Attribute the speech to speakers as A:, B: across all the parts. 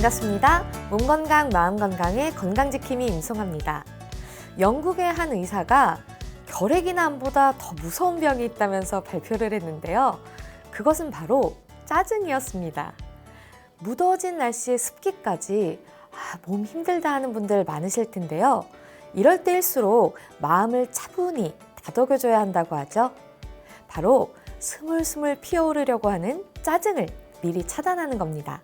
A: 반갑습니다. 몸 건강, 마음 건강의 건강지킴이 임송합니다. 영국의 한 의사가 결핵이나 암보다 더 무서운 병이 있다면서 발표를 했는데요. 그것은 바로 짜증이었습니다. 무더워진 날씨에 습기까지 몸 힘들다 하는 분들 많으실 텐데요. 이럴 때일수록 마음을 차분히 다독여줘야 한다고 하죠. 바로 스물스물 피어오르려고 하는 짜증을 미리 차단하는 겁니다.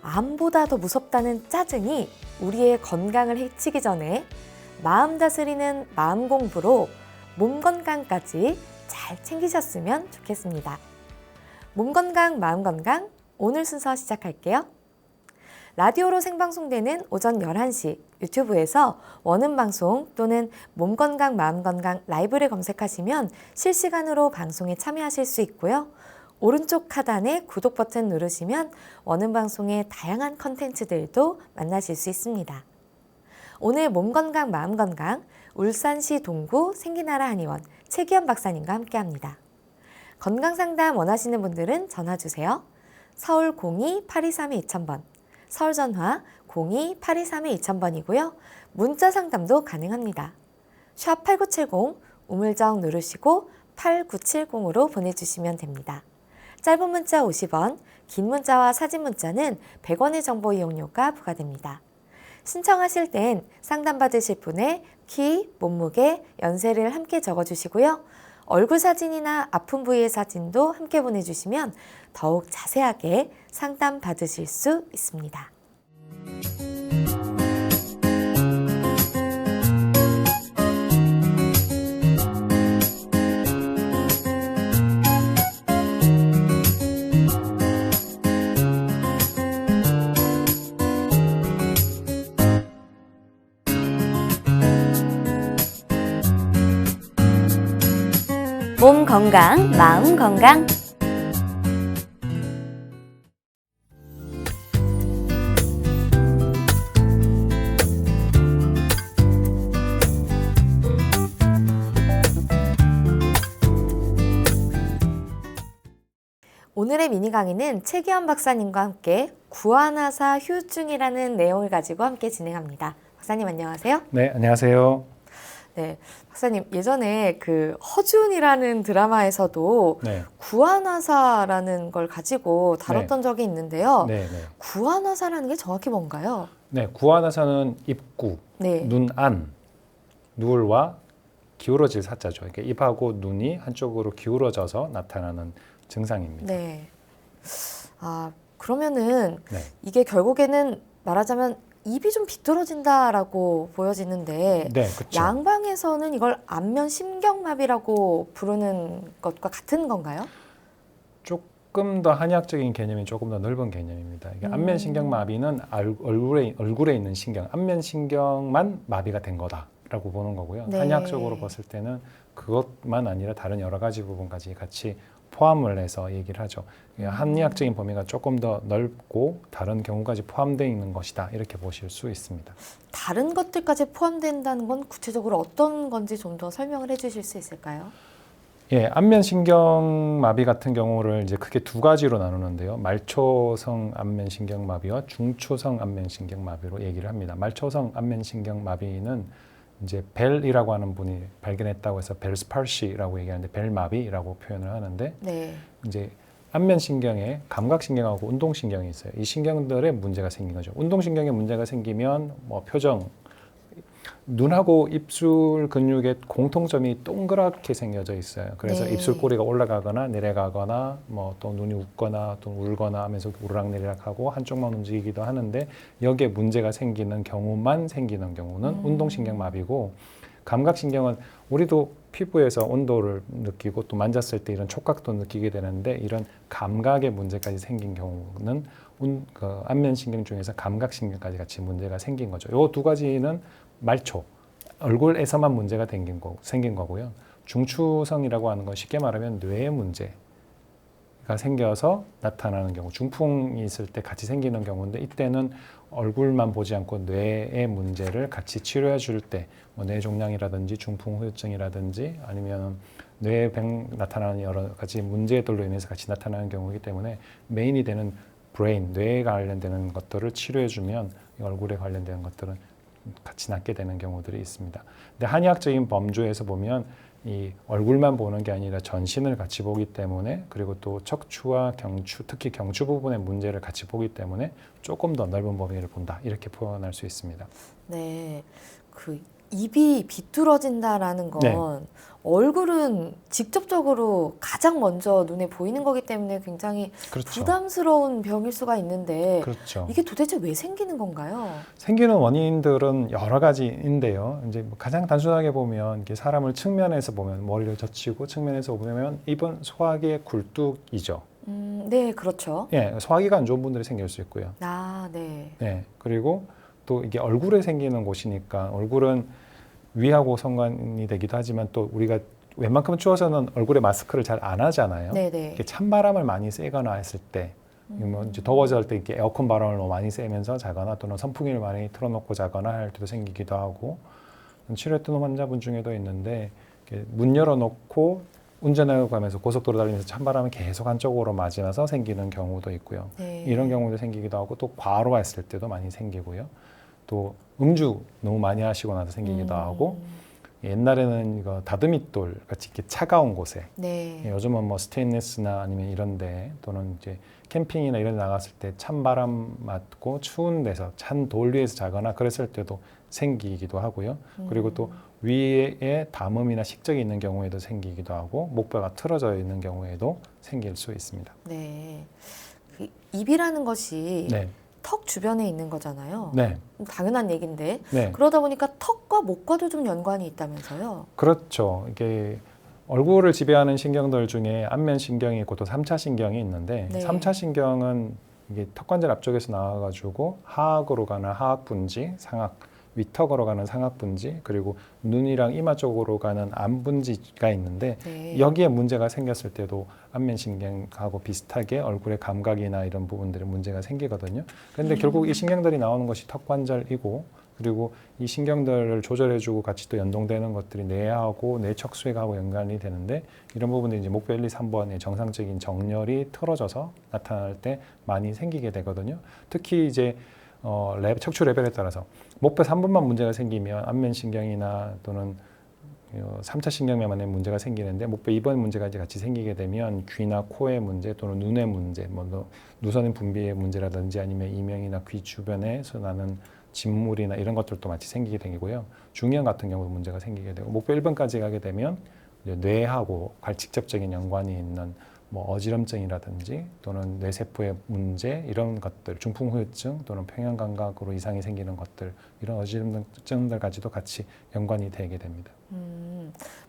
A: 암보다 더 무섭다는 짜증이 우리의 건강을 해치기 전에 마음 다스리는 마음 공부로 몸 건강까지 잘 챙기셨으면 좋겠습니다. 몸 건강, 마음 건강, 오늘 순서 시작할게요. 라디오로 생방송되는 오전 11시 유튜브에서 원음 방송 또는 몸 건강, 마음 건강 라이브를 검색하시면 실시간으로 방송에 참여하실 수 있고요. 오른쪽 하단에 구독 버튼 누르시면 원음 방송의 다양한 컨텐츠들도 만나실 수 있습니다. 오늘 몸 건강, 마음 건강, 울산시 동구 생기나라 한의원 최기현 박사님과 함께합니다. 건강 상담 원하시는 분들은 전화 주세요. 서울 02-823-2000번, 서울 전화 02-823-2000번이고요. 문자 상담도 가능합니다. 샵 8970 우물정 누르시고 8970으로 보내주시면 됩니다. 짧은 문자 50원, 긴 문자와 사진 문자는 100원의 정보 이용료가 부과됩니다. 신청하실 땐 상담받으실 분의 키, 몸무게, 연세를 함께 적어주시고요. 얼굴 사진이나 아픈 부위의 사진도 함께 보내주시면 더욱 자세하게 상담받으실 수 있습니다. 몸 건강, 마음 건강. 오늘의 미니 강의는 최기현 박사님과 함께 구안화사 휴증이라는 내용을 가지고 함께 진행합니다. 박사님 안녕하세요.
B: 네, 안녕하세요.
A: 네, 박사님 예전에 그 허준이라는 드라마에서도
B: 네.
A: 구안화사라는 걸 가지고 다뤘던 적이 있는데요.
B: 네.
A: 구안화사라는 게 정확히 뭔가요?
B: 네, 구안화사는 입구,
A: 네.
B: 눈 안, 누울과 기울어질 사자죠. 그러니까 입하고 눈이 한쪽으로 기울어져서 나타나는 증상입니다.
A: 네. 그러면은
B: 네.
A: 이게 결국에는 말하자면 입이 좀 비뚤어진다라고 보여지는데
B: 네, 그렇죠.
A: 양방에서는 이걸 안면 심경마비라고 부르는 것과 같은 건가요?
B: 조금 더 한의학적인 개념이 조금 더 넓은 개념입니다. 이게 안면신경마비는 얼굴에 있는 신경, 안면신경만 마비가 된 거다라고 보는 거고요.
A: 네.
B: 한의학적으로 봤을 때는 그것만 아니라 다른 여러 가지 부분까지 같이 포함을 해서 얘기를 하죠. 한의학적인 범위가 조금 더 넓고 다른 경우까지 포함되어 있는 것이다. 이렇게 보실 수 있습니다.
A: 다른 것들까지 포함된다는 건 구체적으로 어떤 건지 좀 더 설명을 해주실 수 있을까요?
B: 예, 안면신경마비 같은 경우를 이제 크게 두 가지로 나누는데요. 말초성 안면신경마비와 중초성 안면신경마비로 얘기를 합니다. 말초성 안면신경마비는 이제 벨이라고 하는 분이 발견했다고 해서 벨스팔시라고 얘기하는데 벨마비라고 표현을 하는데
A: 네.
B: 이제 안면신경에 감각신경하고 운동신경이 있어요. 이 신경들에 문제가 생긴 거죠. 운동신경에 문제가 생기면 뭐 표정, 눈하고 입술 근육에 공통점이 동그랗게 생겨져 있어요. 그래서
A: 네.
B: 입술꼬리가 올라가거나 내려가거나 뭐 또 눈이 웃거나 또 울거나 하면서 우르락내리락하고 한쪽만 움직이기도 하는데 여기에 문제가 생기는 경우는 운동신경마비고 감각신경은 우리도 피부에서 온도를 느끼고 또 만졌을 때 이런 촉각도 느끼게 되는데 이런 감각에 문제까지 생긴 경우는 안면신경 중에서 감각신경까지 같이 문제가 생긴 거죠. 이 두 가지는 말초, 얼굴에서만 문제가 생긴 거고요. 중추성이라고 하는 건 쉽게 말하면 뇌에 문제가 생겨서 나타나는 경우, 중풍이 있을 때 같이 생기는 경우인데 이때는 얼굴만 보지 않고 뇌의 문제를 같이 치료해 줄 때 뭐 뇌종양이라든지 중풍 후유증이라든지 아니면 뇌에 나타나는 여러 가지 문제들로 인해서 같이 나타나는 경우이기 때문에 메인이 되는 브레인, 뇌에 관련되는 것들을 치료해주면 얼굴에 관련되는 것들은 같이 낫게 되는 경우들이 있습니다. 근데 한의학적인 범주에서 보면 이 얼굴만 보는 게 아니라 전신을 같이 보기 때문에, 그리고 또 척추와 경추, 특히 경추 부분의 문제를 같이 보기 때문에 조금 더 넓은 범위를 본다, 이렇게 표현할 수 있습니다.
A: 네, 그 입이 비뚤어진다라는 건
B: 네.
A: 얼굴은 직접적으로 가장 먼저 눈에 보이는 거기 때문에 굉장히
B: 그렇죠.
A: 부담스러운 병일 수가 있는데
B: 그렇죠.
A: 이게 도대체 왜 생기는 건가요?
B: 생기는 원인들은 여러 가지인데요. 이제 뭐 가장 단순하게 보면 이게 사람을 측면에서 보면 머리를 젖히고 측면에서 보면 입은 소화기의 굴뚝이죠.
A: 네, 그렇죠.
B: 예, 소화기가 안 좋은 분들이 생길 수 있고요.
A: 아, 네.
B: 네, 그리고 또 이게 얼굴에 생기는 곳이니까 얼굴은 위하고 상관이 되기도 하지만 또 우리가 웬만큼 추워서는 얼굴에 마스크를 잘 안 하잖아요.
A: 네네.
B: 이렇게 찬바람을 많이 쐬거나 했을 때, 뭐 이제 더워질 때 이렇게 에어컨 바람을 너무 많이 쐬면서 자거나 또는 선풍기를 많이 틀어놓고 자거나 할 때도 생기기도 하고, 치료했던 환자분 중에도 있는데 이렇게 문 열어놓고 운전하고 가면서 고속도로 달리면서 찬바람이 계속 한쪽으로 맞으면서 생기는 경우도 있고요.
A: 네.
B: 이런 경우도 생기기도 하고, 또 과로했을 때도 많이 생기고요. 또 음주 너무 많이 하시고 나서 생기기도 하고, 옛날에는 이거 다듬이돌 같이 이렇게 차가운 곳에,
A: 네.
B: 요즘은 뭐 스테인리스나 아니면 이런데 또는 이제 캠핑이나 이런 데 나갔을 때 찬바람 맞고 추운 데서 찬 돌 위에서 자거나 그랬을 때도 생기기도 하고요. 그리고 또 위에 담음이나 식적이 있는 경우에도 생기기도 하고, 목뼈가 틀어져 있는 경우에도 생길 수 있습니다.
A: 네. 그 입이라는 것이
B: 네,
A: 턱 주변에 있는 거잖아요.
B: 네,
A: 당연한 얘기인데
B: 네.
A: 그러다 보니까 턱과 목과도 좀 연관이 있다면서요?
B: 그렇죠. 이게 얼굴을 지배하는 신경들 중에 안면신경이 있고 또 3차 신경이 있는데,
A: 네.
B: 3차 신경은 이게 턱관절 앞쪽에서 나와가지고 하악으로 가는 하악분지, 상악, 위턱으로 가는 상악분지, 그리고 눈이랑 이마 쪽으로 가는 안분지가 있는데,
A: 네.
B: 여기에 문제가 생겼을 때도 안면신경하고 비슷하게 얼굴의 감각이나 이런 부분들에 문제가 생기거든요. 그런데 결국 이 신경들이 나오는 것이 턱관절이고, 그리고 이 신경들을 조절해주고 같이 또 연동되는 것들이 뇌하고 뇌 척수액하고 연관이 되는데, 이런 부분들이 이제 목표 1, 2, 3번의 정상적인 정렬이 틀어져서 나타날 때 많이 생기게 되거든요. 특히 이제 척추 레벨에 따라서 목표 3번만 문제가 생기면 안면신경이나 또는 3차 신경면에 문제가 생기는데, 목표 2번 문제가 이제 같이 생기게 되면 귀나 코의 문제 또는 눈의 문제, 뭐 누선 분비의 문제라든지 아니면 이명이나 귀 주변에서 나는 진물이나 이런 것들도 마치 생기게 되고요. 중이염 같은 경우도 문제가 생기게 되고, 목표 1번까지 가게 되면 이제 뇌하고 직접적인 연관이 있는 뭐 어지럼증이라든지 또는 뇌세포의 문제, 이런 것들, 중풍후유증 또는 평형감각으로 이상이 생기는 것들, 이런 어지럼증들까지도 같이 연관이 되게 됩니다.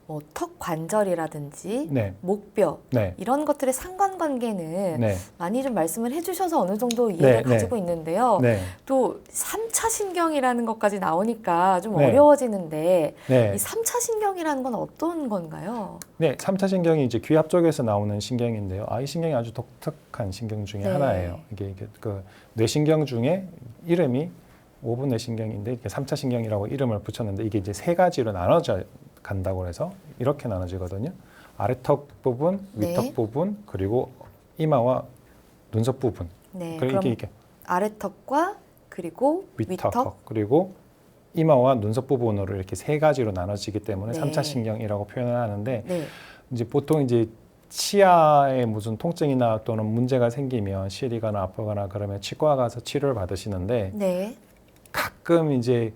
A: 뭐 턱 관절이라든지
B: 네,
A: 목뼈
B: 네,
A: 이런 것들의 상관관계는
B: 네,
A: 많이 좀 말씀을 해주셔서 어느 정도 이해를
B: 네,
A: 가지고 있는데요.
B: 네,
A: 또 3차 신경이라는 것까지 나오니까 좀
B: 네.
A: 어려워지는데
B: 네.
A: 이 3차 신경이라는 건 어떤 건가요?
B: 네, 3차 신경이 이제 귀 앞쪽에서 나오는 신경인데요. 이 신경이 아주 독특한 신경 중에
A: 네.
B: 하나예요. 이게 그 뇌신경 중에 이름이 5분 뇌신경인데, 이렇게 3차 신경이라고 이름을 붙였는데, 이게 이제 세 가지로 나눠져 간다고 해서 이렇게 나눠지거든요. 아래턱 부분, 위턱
A: 네.
B: 부분, 그리고 이마와 눈썹 부분.
A: 네,
B: 그리고
A: 그럼
B: 이게
A: 아래턱과 그리고
B: 위턱, 그리고 이마와 눈썹 부분으로 이렇게 세 가지로 나눠지기 때문에
A: 네.
B: 3차 신경이라고 표현을 하는데,
A: 네,
B: 이제 보통 이제 치아에 무슨 통증이나 또는 문제가 생기면 시리거나 아프거나 그러면 치과 가서 치료를 받으시는데,
A: 네,
B: 가끔 이제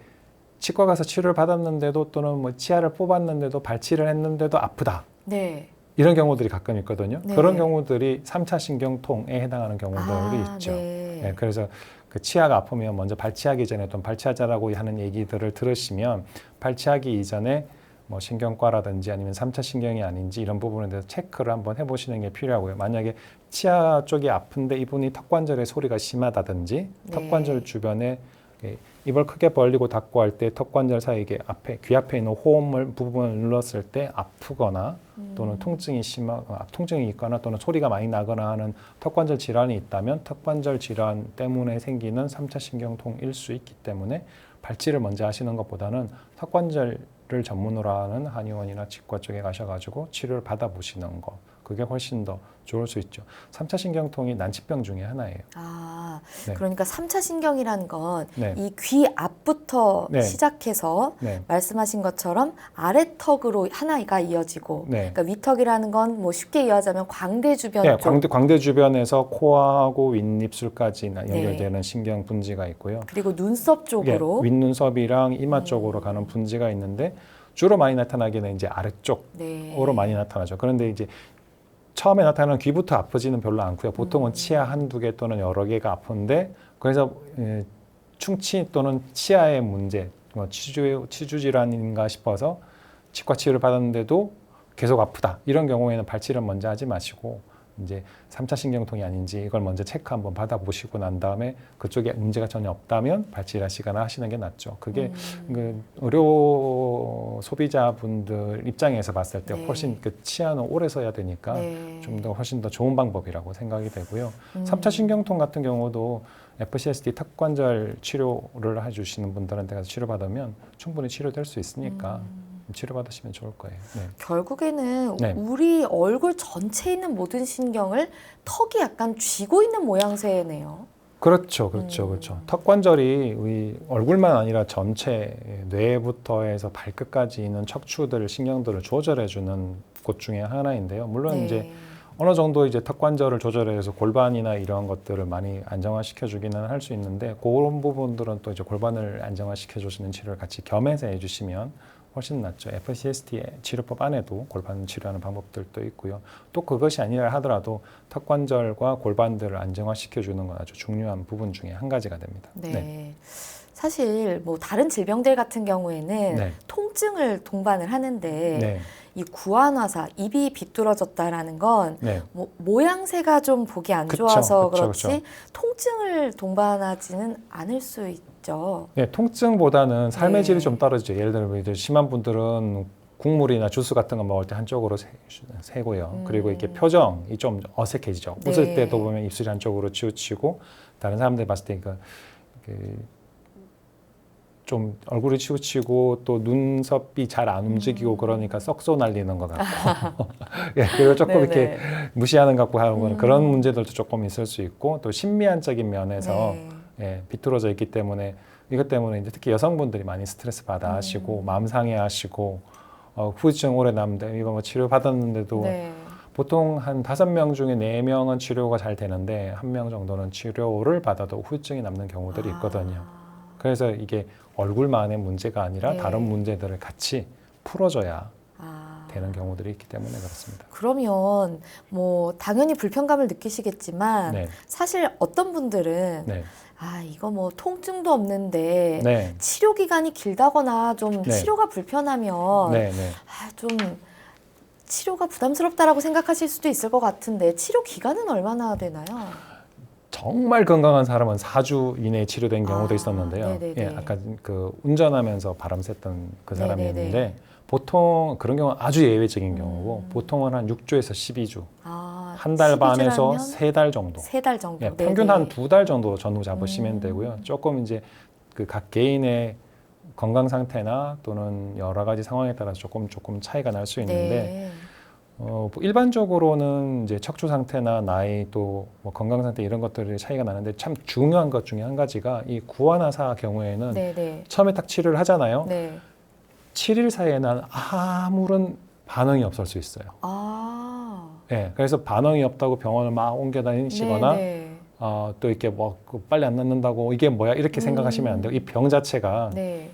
B: 치과 가서 치료를 받았는데도 또는 뭐 치아를 뽑았는데도 발치를 했는데도 아프다,
A: 네.
B: 이런 경우들이 가끔 있거든요.
A: 네.
B: 그런 경우들이 3차 신경통에 해당하는 경우들이 있죠.
A: 네.
B: 네, 그래서 그 치아가 아프면 먼저 발치하기 전에 또는 발치하자라고 하는 얘기들을 들으시면 발치하기 이전에 뭐 신경과라든지 아니면 3차 신경이 아닌지 이런 부분에 대해서 체크를 한번 해보시는 게 필요하고요. 만약에 치아 쪽이 아픈데 이분이 턱관절에 소리가 심하다든지,
A: 네.
B: 턱관절 주변에 입을 크게 벌리고 닫고 할 때 턱관절 사이 이게 앞에 귀 앞에 있는 호흡물 부분을 눌렀을 때 아프거나 또는 통증이 있거나 또는 소리가 많이 나거나 하는 턱관절 질환이 있다면 턱관절 질환 때문에 생기는 3차 신경통일 수 있기 때문에 발치를 먼저 하시는 것보다는 턱관절을 전문으로 하는 한의원이나 치과 쪽에 가셔가지고 치료를 받아보시는 거, 그게 훨씬 더 좋을 수 있죠. 3차 신경통이 난치병 중에 하나예요.
A: 아,
B: 네.
A: 그러니까 3차 신경이라는 건
B: 네.
A: 이 귀 앞부터
B: 네.
A: 시작해서
B: 네.
A: 말씀하신 것처럼 아래턱으로 하나가 이어지고,
B: 네.
A: 그러니까 위턱이라는 건 뭐 쉽게 이어자면 광대 주변
B: 네,
A: 쪽,
B: 광대 주변에서 코하고 윗입술까지
A: 네.
B: 연결되는 신경 분지가 있고요.
A: 그리고 눈썹 쪽으로.
B: 예, 윗눈썹이랑 이마 쪽으로 가는 분지가 있는데 주로 많이 나타나기는 이제 아래쪽으로
A: 네.
B: 많이 나타나죠. 그런데 이제 처음에 나타나는 귀부터 아프지는 별로 않고요. 보통은 치아 한두 개 또는 여러 개가 아픈데 그래서 충치 또는 치아의 문제, 뭐 치주 질환인가 싶어서 치과 치료를 받았는데도 계속 아프다. 이런 경우에는 발치를 먼저 하지 마시고 이제 3차 신경통이 아닌지 이걸 먼저 체크 한번 받아보시고 난 다음에 그쪽에 문제가 전혀 없다면 발치를 하시거나 하시는 게 낫죠. 그게 그 의료 소비자분들 입장에서 봤을 때
A: 네.
B: 훨씬 그 치아는 오래 써야 되니까
A: 네.
B: 좀 더 훨씬 더 좋은 방법이라고 생각이 되고요. 3차 신경통 같은 경우도 FCSD 턱관절 치료를 해주시는 분들한테 가서 치료받으면 충분히 치료될 수 있으니까 치료받으시면 좋을 거예요. 네.
A: 결국에는
B: 네.
A: 우리 얼굴 전체에 있는 모든 신경을 턱이 약간 쥐고 있는 모양새네요.
B: 그렇죠, 그렇죠, 그렇죠. 턱관절이 우리 얼굴만 아니라 전체 뇌부터 해서 발끝까지 있는 척추들, 신경들을 조절해주는 곳 중에 하나인데요. 물론
A: 네.
B: 이제 어느 정도 이제 턱관절을 조절해서 골반이나 이런 것들을 많이 안정화시켜주기는 할 수 있는데 그런 부분들은 또 이제 골반을 안정화시켜주시는 치료를 같이 겸해서 해주시면 훨씬 낫죠. FCST 치료법 안에도 골반 치료하는 방법들도 있고요. 또 그것이 아니라 하더라도 턱관절과 골반들을 안정화시켜주는 건 아주 중요한 부분 중에 한 가지가 됩니다.
A: 네. 사실 뭐 다른 질병들 같은 경우에는
B: 네.
A: 통증을 동반을 하는데
B: 네.
A: 이 구안화사, 입이 비뚤어졌다라는 건
B: 네.
A: 뭐 모양새가 좀 보기 안
B: 그쵸,
A: 좋아서
B: 그쵸,
A: 그렇지
B: 그쵸.
A: 통증을 동반하지는 않을 수 있죠.
B: 네, 통증보다는 삶의
A: 네.
B: 질이 좀 떨어지죠. 예를 들면 이제 심한 분들은 국물이나 주스 같은 거 먹을 때 한쪽으로 세고요. 그리고 이렇게 표정이 좀 어색해지죠.
A: 네.
B: 웃을 때도 보면 입술이 한쪽으로 치우치고 다른 사람들 봤을 때 좀 얼굴이 치우치고 또 눈썹이 잘 안 움직이고 그러니까 썩소 날리는 것 같고 예, 그리고 조금
A: 네네.
B: 이렇게 무시하는 것 같고 하는 거는 그런 문제들도 조금 있을 수 있고 또 심미안적인 면에서
A: 네.
B: 예, 비뚤어져 있기 때문에 이것 때문에 이제 특히 여성분들이 많이 스트레스 받아 하시고 마음 상해 하시고 후유증 오래 남는데 이거 뭐 치료 받았는데도
A: 네.
B: 보통 한 5명 중에 4명은 치료가 잘 되는데 1명 정도는 치료를 받아도 후유증이 남는 경우들이 있거든요. 그래서 이게 얼굴만의 문제가 아니라
A: 네.
B: 다른 문제들을 같이 풀어줘야
A: 아.
B: 되는 경우들이 있기 때문에 그렇습니다.
A: 그러면 뭐 당연히 불편감을 느끼시겠지만
B: 네,
A: 사실 어떤 분들은
B: 네,
A: 아 이거 뭐 통증도 없는데
B: 네,
A: 치료 기간이 길다거나 좀
B: 네.
A: 치료가 불편하면
B: 네, 네.
A: 아, 좀 치료가 부담스럽다라고 생각하실 수도 있을 것 같은데 치료 기간은 얼마나 되나요?
B: 정말 건강한 사람은 4주 이내에 치료된 경우도
A: 아,
B: 있었는데요.
A: 네네네.
B: 예, 아까 그 운전하면서 바람 쐈던 그 사람이었는데
A: 네네네.
B: 보통 그런 경우는 아주 예외적인 경우고 보통은 한 6주에서 12주,
A: 아,
B: 한 달 반에서
A: 12주라면
B: 3달 정도.
A: 3달 정도.
B: 예,
A: 네네.
B: 평균 한 2달 정도 전후 잡으시면 되고요. 조금 이제 그 각 개인의 건강 상태나 또는 여러 가지 상황에 따라서 조금 차이가 날 수 있는데
A: 네.
B: 일반적으로는 이제 척추 상태나 나이 또 뭐 건강 상태 이런 것들이 차이가 나는데 참 중요한 것 중에 한 가지가 이 구안화사 경우에는
A: 네네.
B: 처음에 딱 치료를 하잖아요.
A: 네.
B: 7일 사이에는 아무런 반응이 없을 수 있어요.
A: 아.
B: 예, 그래서 반응이 없다고 병원을 막 옮겨 다니시거나
A: 네네.
B: 또 이렇게 뭐 빨리 안 낫는다고 이게 뭐야 이렇게 생각하시면 안 돼요. 이 병 자체가
A: 네.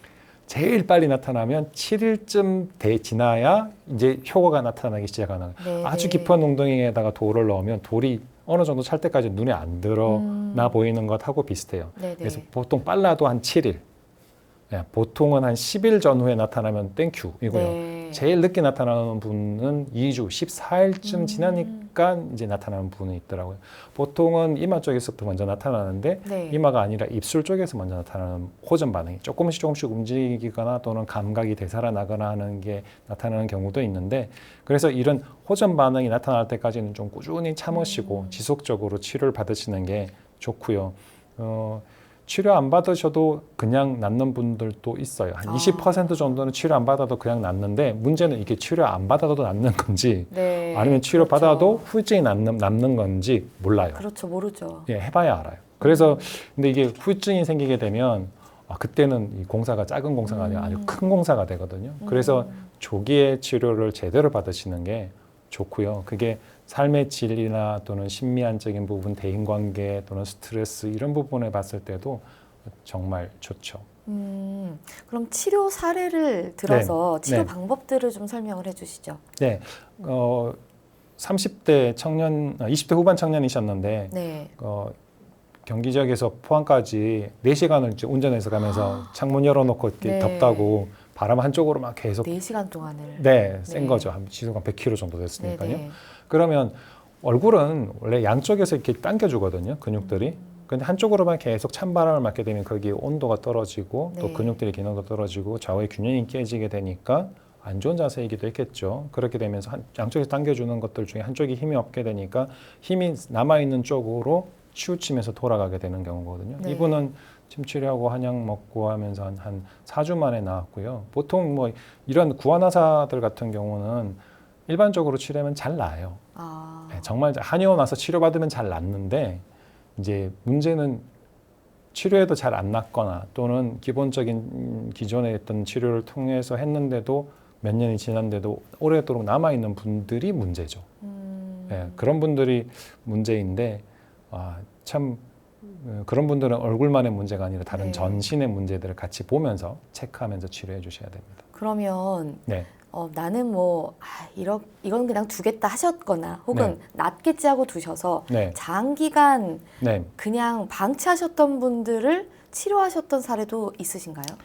B: 제일 빨리 나타나면 7일쯤 지나야 이제 효과가 나타나기 시작하는
A: 네,
B: 아주
A: 네.
B: 깊은 웅덩이에다가 돌을 넣으면 돌이 어느 정도 찰 때까지 눈에 안 드러나 보이는 것하고 비슷해요.
A: 네네.
B: 그래서 보통 빨라도 한 7일, 보통은 한 10일 전후에 나타나면 땡큐 이고요.
A: 네.
B: 제일 늦게 나타나는 분은 2주, 14일쯤 지나니까 이제 나타나는 분이 있더라고요. 보통은 이마 쪽에서부터 먼저 나타나는데
A: 네.
B: 이마가 아니라 입술 쪽에서 먼저 나타나는 호전 반응이 조금씩 움직이거나 또는 감각이 되살아나거나 하는 게 나타나는 경우도 있는데 그래서 이런 호전 반응이 나타날 때까지는 좀 꾸준히 참으시고 지속적으로 치료를 받으시는 게 좋고요. 치료 안 받으셔도 그냥 낫는 분들도 있어요. 한 20% 정도는 치료 안 받아도 그냥 낫는데 문제는 이게 치료 안 받아도 낫는 건지
A: 네.
B: 아니면 치료
A: 그렇죠.
B: 받아도 후유증이 남는 건지 몰라요.
A: 그렇죠. 모르죠.
B: 예, 해봐야 알아요. 그래서 근데 이게 후유증이 생기게 되면 그때는 이 공사가 작은 공사가 아니라 아주 큰 공사가 되거든요. 그래서 조기에 치료를 제대로 받으시는 게 좋고요. 그게 삶의 질이나 또는 심미안적인 부분, 대인관계 또는 스트레스 이런 부분에 봤을 때도 정말 좋죠.
A: 그럼 치료 사례를 들어서
B: 네.
A: 치료
B: 네.
A: 방법들을 좀 설명을 해주시죠.
B: 네, 30대 청년, 20대 후반 청년이셨는데
A: 네.
B: 경기 지역에서 포항까지 4시간을 이제 운전해서 가면서 창문 열어놓고 이렇게
A: 네.
B: 덥다고 바람 한쪽으로 막 계속
A: 4시간 동안을.
B: 센
A: 네.
B: 거죠. 한 시속 한 100km 정도 됐으니까요.
A: 네네.
B: 그러면 얼굴은 원래 양쪽에서 이렇게 당겨주거든요. 근육들이. 근데 한쪽으로만 계속 찬바람을 맞게 되면 거기에 온도가 떨어지고 또
A: 네.
B: 근육들의 기능도 떨어지고 좌우의 균형이 깨지게 되니까 안 좋은 자세이기도 했겠죠. 그렇게 되면서 양쪽에서 당겨주는 것들 중에 한쪽이 힘이 없게 되니까 힘이 남아있는 쪽으로 치우치면서 돌아가게 되는 경우거든요.
A: 네.
B: 이분은 침 치료하고 한약 먹고 하면서 한 4주 만에 나았고요. 보통 뭐 이런 구안의사들 같은 경우는 일반적으로 치료하면 잘 나아요. 네, 정말 한의원 와서 치료받으면 잘 낫는데 이제 문제는 치료해도 잘 안 낫거나 또는 기본적인 기존에 했던 치료를 통해서 했는데도 몇 년이 지났는데도 오래도록 남아있는 분들이 문제죠. 네, 그런 분들이 문제인데 참 그런 분들은 얼굴만의 문제가 아니라 다른
A: 네.
B: 전신의 문제들을 같이 보면서 체크하면서 치료해 주셔야 됩니다.
A: 그러면
B: 네.
A: 나는 뭐 이건 그냥 두겠다 하셨거나 혹은 낫겠지 하고 두셔서
B: 네.
A: 장기간
B: 네.
A: 그냥 방치하셨던 분들을 치료하셨던 사례도 있으신가요?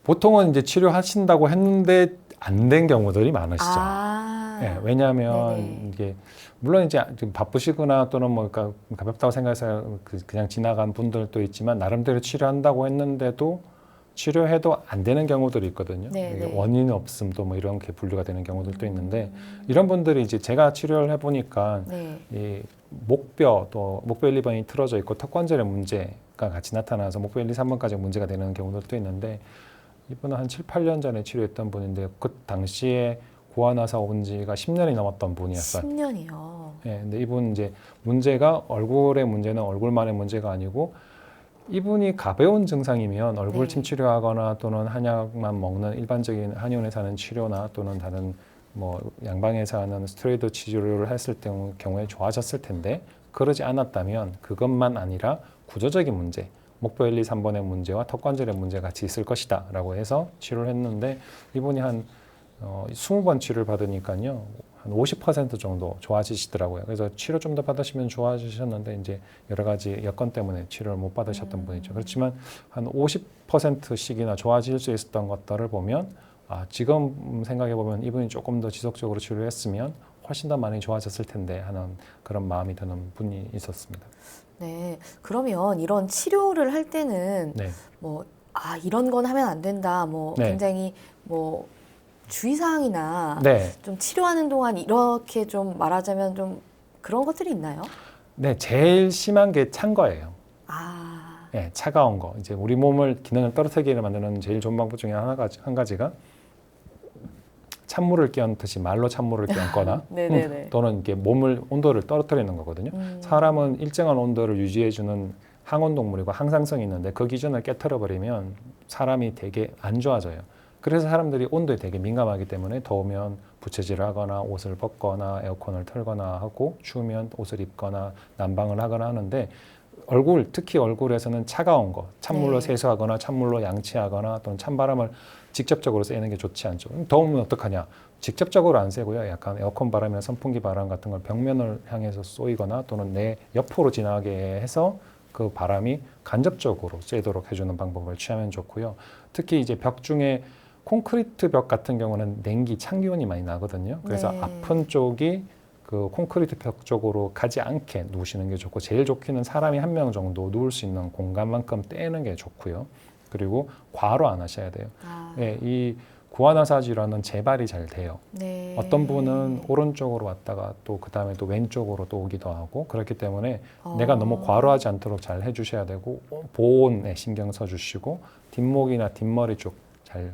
B: 보통은 이제 치료하신다고 했는데 안 된 경우들이 많으시죠. 네, 왜냐하면
A: 네네.
B: 이게 물론 이제 좀 바쁘시거나 또는 뭐 그러니까 가볍다고 생각해서 그냥 지나간 분들도 있지만 나름대로 치료한다고 했는데도 치료해도 안 되는 경우들이 있거든요.
A: 네,
B: 이게
A: 네.
B: 원인 없음도 뭐 이런 게 분류가 되는 경우들도 있는데 이런 분들이 이제 제가 치료를 해보니까
A: 네.
B: 이 목뼈 또 목뼈 1, 2번이 틀어져 있고 턱관절의 문제가 같이 나타나서 목뼈 1, 2, 3번까지 문제가 되는 경우들도 있는데 이분은 한 7, 8년 전에 치료했던 분인데 그 당시에 구안의사 온 지가 10년이 넘었던 분이었어요.
A: 10년이요.
B: 예, 근데 이분 이제 문제가 얼굴의 문제는 얼굴만의 문제가 아니고 이분이 가벼운 증상이면 얼굴 침 치료하거나 또는 한약만 먹는 일반적인 한의원에서 하는 치료나 또는 다른 뭐 양방에서 하는 스테로이드 치료를 했을 경우에 좋아졌을 텐데 그러지 않았다면 그것만 아니라 구조적인 문제, 목뼈 1, 2, 3번의 문제와 턱관절의 문제가 같이 있을 것이다 라고 해서 치료를 했는데 이분이 한 20번 치료를 받으니까요. 한 50% 정도 좋아지시더라고요. 그래서 치료 좀 더 받으시면 좋아지셨는데 이제 여러 가지 여건 때문에 치료를 못 받으셨던 분이죠. 그렇지만 한 50%씩이나 좋아질 수 있었던 것들을 보면 지금 생각해 보면 이분이 조금 더 지속적으로 치료했으면 훨씬 더 많이 좋아졌을 텐데 하는 그런 마음이 드는 분이 있었습니다.
A: 네. 그러면 이런 치료를 할 때는
B: 네.
A: 뭐 이런 건 하면 안 된다. 뭐
B: 네.
A: 굉장히 뭐 주의사항이나
B: 네.
A: 좀 치료하는 동안 이렇게 좀 말하자면 좀 그런 것들이 있나요?
B: 네, 제일 심한 게 찬 거예요. 네, 차가운 거. 이제 우리 몸을 기능을 떨어뜨리게 만드는 제일 좋은 방법 중에 한 가지가 찬물을 끼얹듯이 말로 찬물을 끼얹거나
A: 네네네.
B: 또는 이렇게 몸을 온도를 떨어뜨리는 거거든요. 사람은 일정한 온도를 유지해주는 항온 동물이고 항상성이 있는데 그 기준을 깨트려 버리면 사람이 되게 안 좋아져요. 그래서 사람들이 온도에 되게 민감하기 때문에 더우면 부채질을 하거나 옷을 벗거나 에어컨을 틀거나 하고 추우면 옷을 입거나 난방을 하거나 하는데 특히 얼굴에서는 차가운 거, 찬물로 세수하거나 찬물로 양치하거나 또는 찬바람을 직접적으로 쐬는 게 좋지 않죠. 더우면 어떡하냐? 직접적으로 안 쐬고요. 약간 에어컨 바람이나 선풍기 바람 같은 걸 벽면을 향해서 쏘이거나 또는 내 옆으로 지나게 해서 그 바람이 간접적으로 쐬도록 해주는 방법을 취하면 좋고요. 특히 이제 벽 중에 콘크리트 벽 같은 경우는 냉기, 찬기온이 많이 나거든요. 그래서 아픈 쪽이 그 콘크리트 벽 쪽으로 가지 않게 누우시는 게 좋고 제일 좋기는 사람이 한 명 정도 누울 수 있는 공간만큼 떼는 게 좋고요. 그리고 과로 안 하셔야 돼요. 이 구안화사 질환은 재발이 잘 돼요.
A: 네.
B: 어떤 분은 오른쪽으로 왔다가 또 그 다음에 또 왼쪽으로 또 오기도 하고 그렇기 때문에 내가 너무 과로하지 않도록 잘 해주셔야 되고 보온에 신경 써주시고 뒷목이나 뒷머리 쪽 잘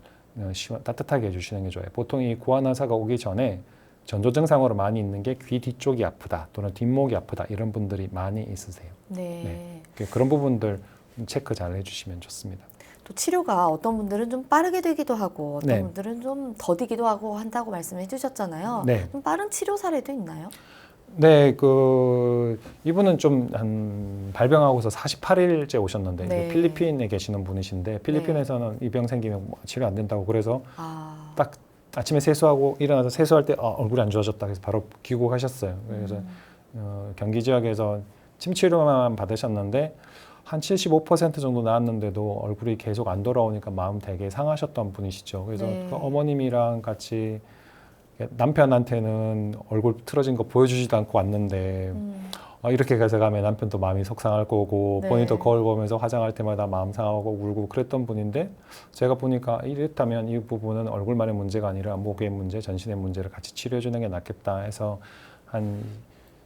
B: 따뜻하게 해주시는 게 좋아요. 보통 이 구안화사가 오기 전에 전조 증상으로 많이 있는 게 귀 뒤쪽이 아프다 또는 뒷목이 아프다 이런 분들이 많이 있으세요.
A: 네.
B: 그런 부분들 체크 잘 해주시면 좋습니다.
A: 또 치료가 어떤 분들은 좀 빠르게 되기도 하고 어떤
B: 네.
A: 분들은 좀 더디기도 하고 한다고 말씀해 주셨잖아요.
B: 네.
A: 좀 빠른 치료 사례도 있나요?
B: 네, 이분은 좀 발병하고서 48일째 오셨는데
A: 네.
B: 이제 필리핀에 계시는 분이신데 필리핀에서는 이 병 생기면 뭐 치료 안 된다고 그래서 딱 아침에 세수하고 일어나서 세수할 때 얼굴이 안 좋아졌다 그래서 바로 귀국하셨어요. 그래서 경기 지역에서 침 치료만 받으셨는데 한 75% 정도 나았는데도 얼굴이 계속 안 돌아오니까 마음 되게 상하셨던 분이시죠. 그래서
A: 네.
B: 그 어머님이랑 같이 남편한테는 얼굴 틀어진 거 보여주지도 않고 왔는데 이렇게 가져가면 남편도 마음이 속상할 거고
A: 네.
B: 본인도 거울 보면서 화장할 때마다 마음 상하고 울고 그랬던 분인데 제가 보니까 이랬다면 이 부분은 얼굴만의 문제가 아니라 목의 문제, 전신의 문제를 같이 치료해 주는 게 낫겠다 해서 한